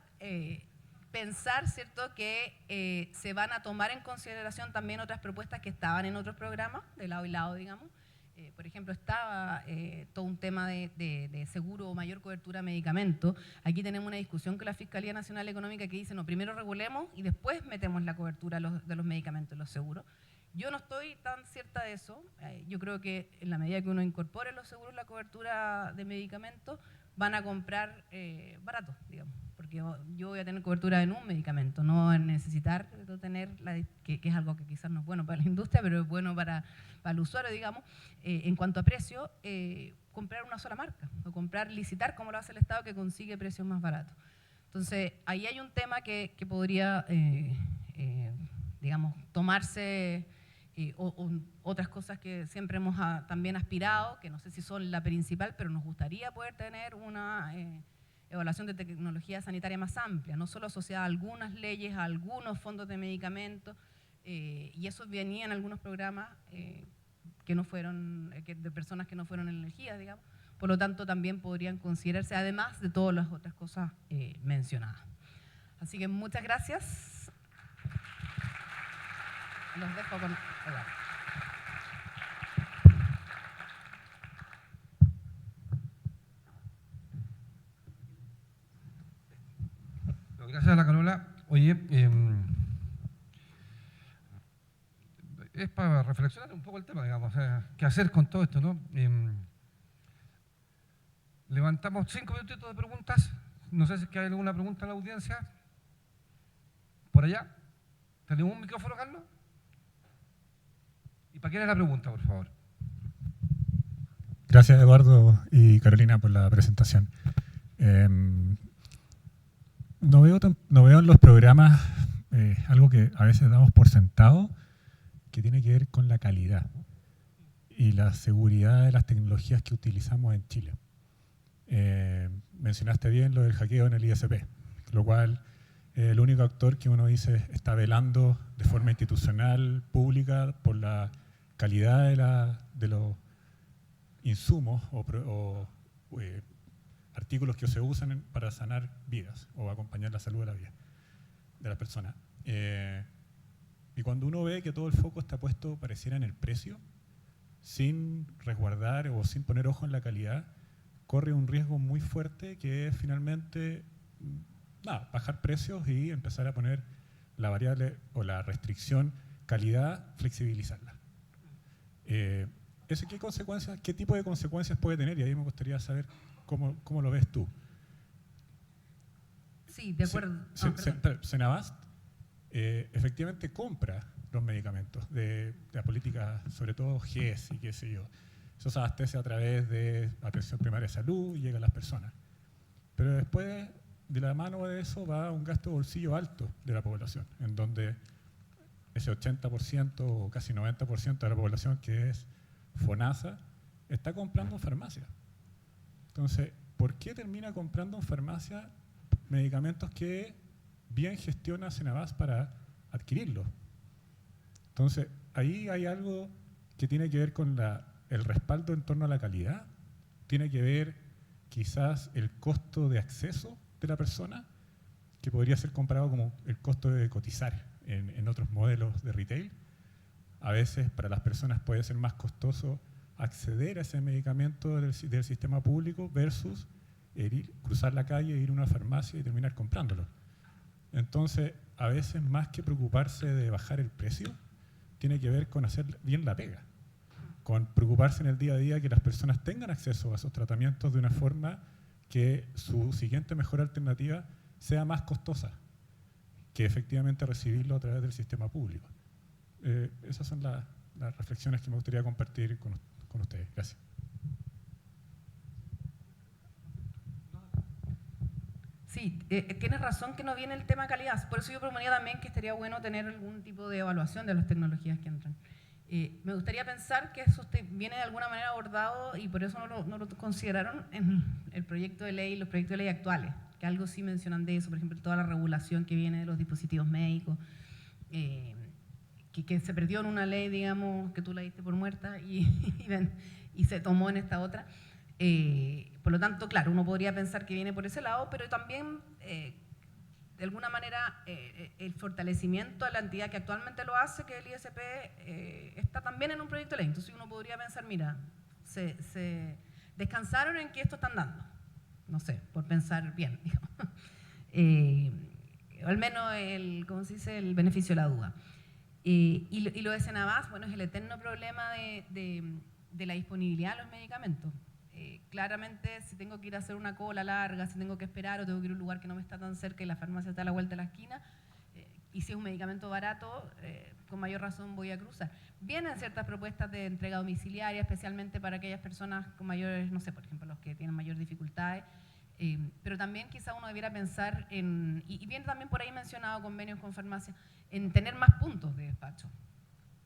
pensar, ¿cierto?, que se van a tomar en consideración también otras propuestas que estaban en otros programas, de lado y lado, digamos. Por ejemplo, estaba todo un tema de seguro o mayor cobertura de medicamentos. Aquí tenemos una discusión con la Fiscalía Nacional Económica que dice, no, primero regulemos y después metemos la cobertura de los medicamentos, los seguros. Yo no estoy tan cierta de eso. Yo creo que en la medida que uno incorpore los seguros, la cobertura de medicamentos, van a comprar barato, digamos, porque yo voy a tener cobertura en un medicamento, no en necesitar tener, que es algo que quizás no es bueno para la industria, pero es bueno para el usuario, digamos, en cuanto a precio, comprar una sola marca, o licitar como lo hace el Estado, que consigue precios más baratos. Entonces, ahí hay un tema que podría, digamos, tomarse, o otras cosas que siempre hemos también aspirado, que no sé si son la principal, pero nos gustaría poder tener una evaluación de tecnología sanitaria más amplia, no solo asociada a algunas leyes, a algunos fondos de medicamentos, y eso venía en algunos programas que no fueron, de personas que no fueron elegidas, digamos. Por lo tanto, también podrían considerarse, además de todas las otras cosas mencionadas. Así que muchas gracias. Los dejo con Eduardo. Gracias a la Carola. Oye, es para reflexionar un poco el tema, digamos, qué hacer con todo esto, ¿no? Levantamos 5 minutitos de preguntas. No sé si hay alguna pregunta en la audiencia. ¿Por allá? ¿Tenemos un micrófono, Carlos? ¿Y para quién es la pregunta, por favor? Gracias, Eduardo y Carolina, por la presentación. No veo en los programas algo que a veces damos por sentado, que tiene que ver con la calidad y la seguridad de las tecnologías que utilizamos en Chile. Mencionaste bien lo del hackeo en el ISP, lo cual el único actor que uno dice está velando de forma institucional, pública, por la calidad de los insumos o artículos que se usan para sanar vidas o acompañar la salud de la vida de las personas. Y cuando uno ve que todo el foco está puesto, pareciera, en el precio, sin resguardar o sin poner ojo en la calidad, corre un riesgo muy fuerte que es finalmente bajar precios y empezar a poner la variable o la restricción calidad, flexibilizarla. ¿Qué tipo de consecuencias puede tener? Y ahí me gustaría saber cómo lo ves tú. Sí, de acuerdo. Senabast efectivamente compra los medicamentos de la política, sobre todo GES y qué sé yo. Eso se abastece a través de atención primaria de salud y llega a las personas. Pero después, de la mano de eso, va un gasto de bolsillo alto de la población, en donde ese 80% o casi 90% de la población que es FONASA está comprando en farmacia. Entonces, ¿por qué termina comprando en farmacia medicamentos que bien gestiona Senabast para adquirirlos? Entonces, ahí hay algo que tiene que ver con el respaldo en torno a la calidad, tiene que ver quizás el costo de acceso de la persona, que podría ser comparado como el costo de cotizar en otros modelos de retail. A veces para las personas puede ser más costoso acceder a ese medicamento del sistema público versus cruzar la calle, ir a una farmacia y terminar comprándolo. Entonces, a veces más que preocuparse de bajar el precio, tiene que ver con hacer bien la pega, con preocuparse en el día a día que las personas tengan acceso a esos tratamientos de una forma que su siguiente mejor alternativa sea más costosa que efectivamente recibirlo a través del sistema público. Esas son las reflexiones que me gustaría compartir con ustedes. Gracias. Sí, tienes razón que no viene el tema calidad. Por eso yo proponía también que estaría bueno tener algún tipo de evaluación de las tecnologías que entran. Me gustaría pensar que eso viene de alguna manera abordado y por eso no lo consideraron en el proyecto de ley, los proyectos de ley actuales, que algo sí mencionan de eso, por ejemplo, toda la regulación que viene de los dispositivos médicos, que se perdió en una ley, digamos, que tú la diste por muerta y se tomó en esta otra. Por lo tanto, claro, uno podría pensar que viene por ese lado, pero también, de alguna manera, el fortalecimiento de la entidad que actualmente lo hace, que es el ISP, está también en un proyecto de ley. Entonces uno podría pensar, mira, se descansaron en que esto están dando. No sé, por pensar bien, digamos. Al menos ¿cómo se dice? El beneficio de la duda. Y lo de Senabast, bueno, es el eterno problema de la disponibilidad de los medicamentos. Claramente, si tengo que ir a hacer una cola larga, si tengo que esperar o tengo que ir a un lugar que no me está tan cerca y la farmacia está a la vuelta de la esquina, y si es un medicamento barato, con mayor razón voy a cruzar. Vienen ciertas propuestas de entrega domiciliaria, especialmente para aquellas personas con mayores, no sé, por ejemplo, los que tienen mayor dificultades, pero también quizá uno debiera pensar en, y viene también por ahí mencionado convenios con farmacias, en tener más puntos de despacho.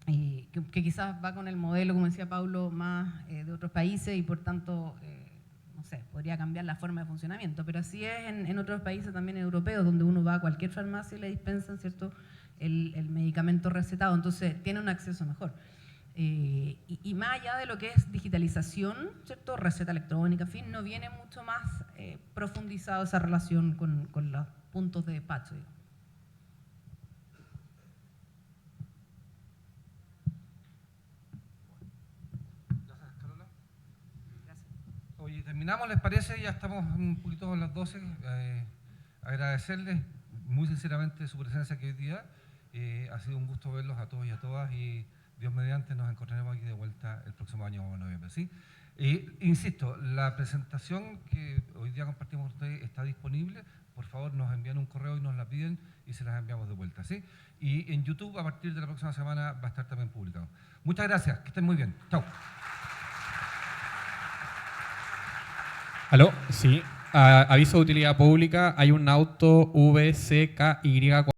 Que quizás va con el modelo, como decía Paulo, más de otros países y por tanto, no sé, podría cambiar la forma de funcionamiento, pero así es en otros países también europeos, donde uno va a cualquier farmacia y le dispensan, ¿cierto?, el medicamento recetado, entonces tiene un acceso mejor. Y más allá de lo que es digitalización, ¿cierto?, receta electrónica, en fin, no viene mucho más profundizado esa relación con los puntos de despacho, digamos. Oye, terminamos, ¿les parece? Ya estamos un poquito a las 12. Agradecerles muy sinceramente su presencia aquí hoy día. Ha sido un gusto verlos a todos y a todas y Dios mediante nos encontraremos aquí de vuelta el próximo año en noviembre, ¿sí? Insisto, la presentación que hoy día compartimos con ustedes está disponible. Por favor, nos envían un correo y nos la piden y se las enviamos de vuelta, ¿sí? Y en YouTube, a partir de la próxima semana, va a estar también publicado. Muchas gracias, que estén muy bien. Chao. ¿Aló? Sí. Aviso de utilidad pública. Hay un auto VCKY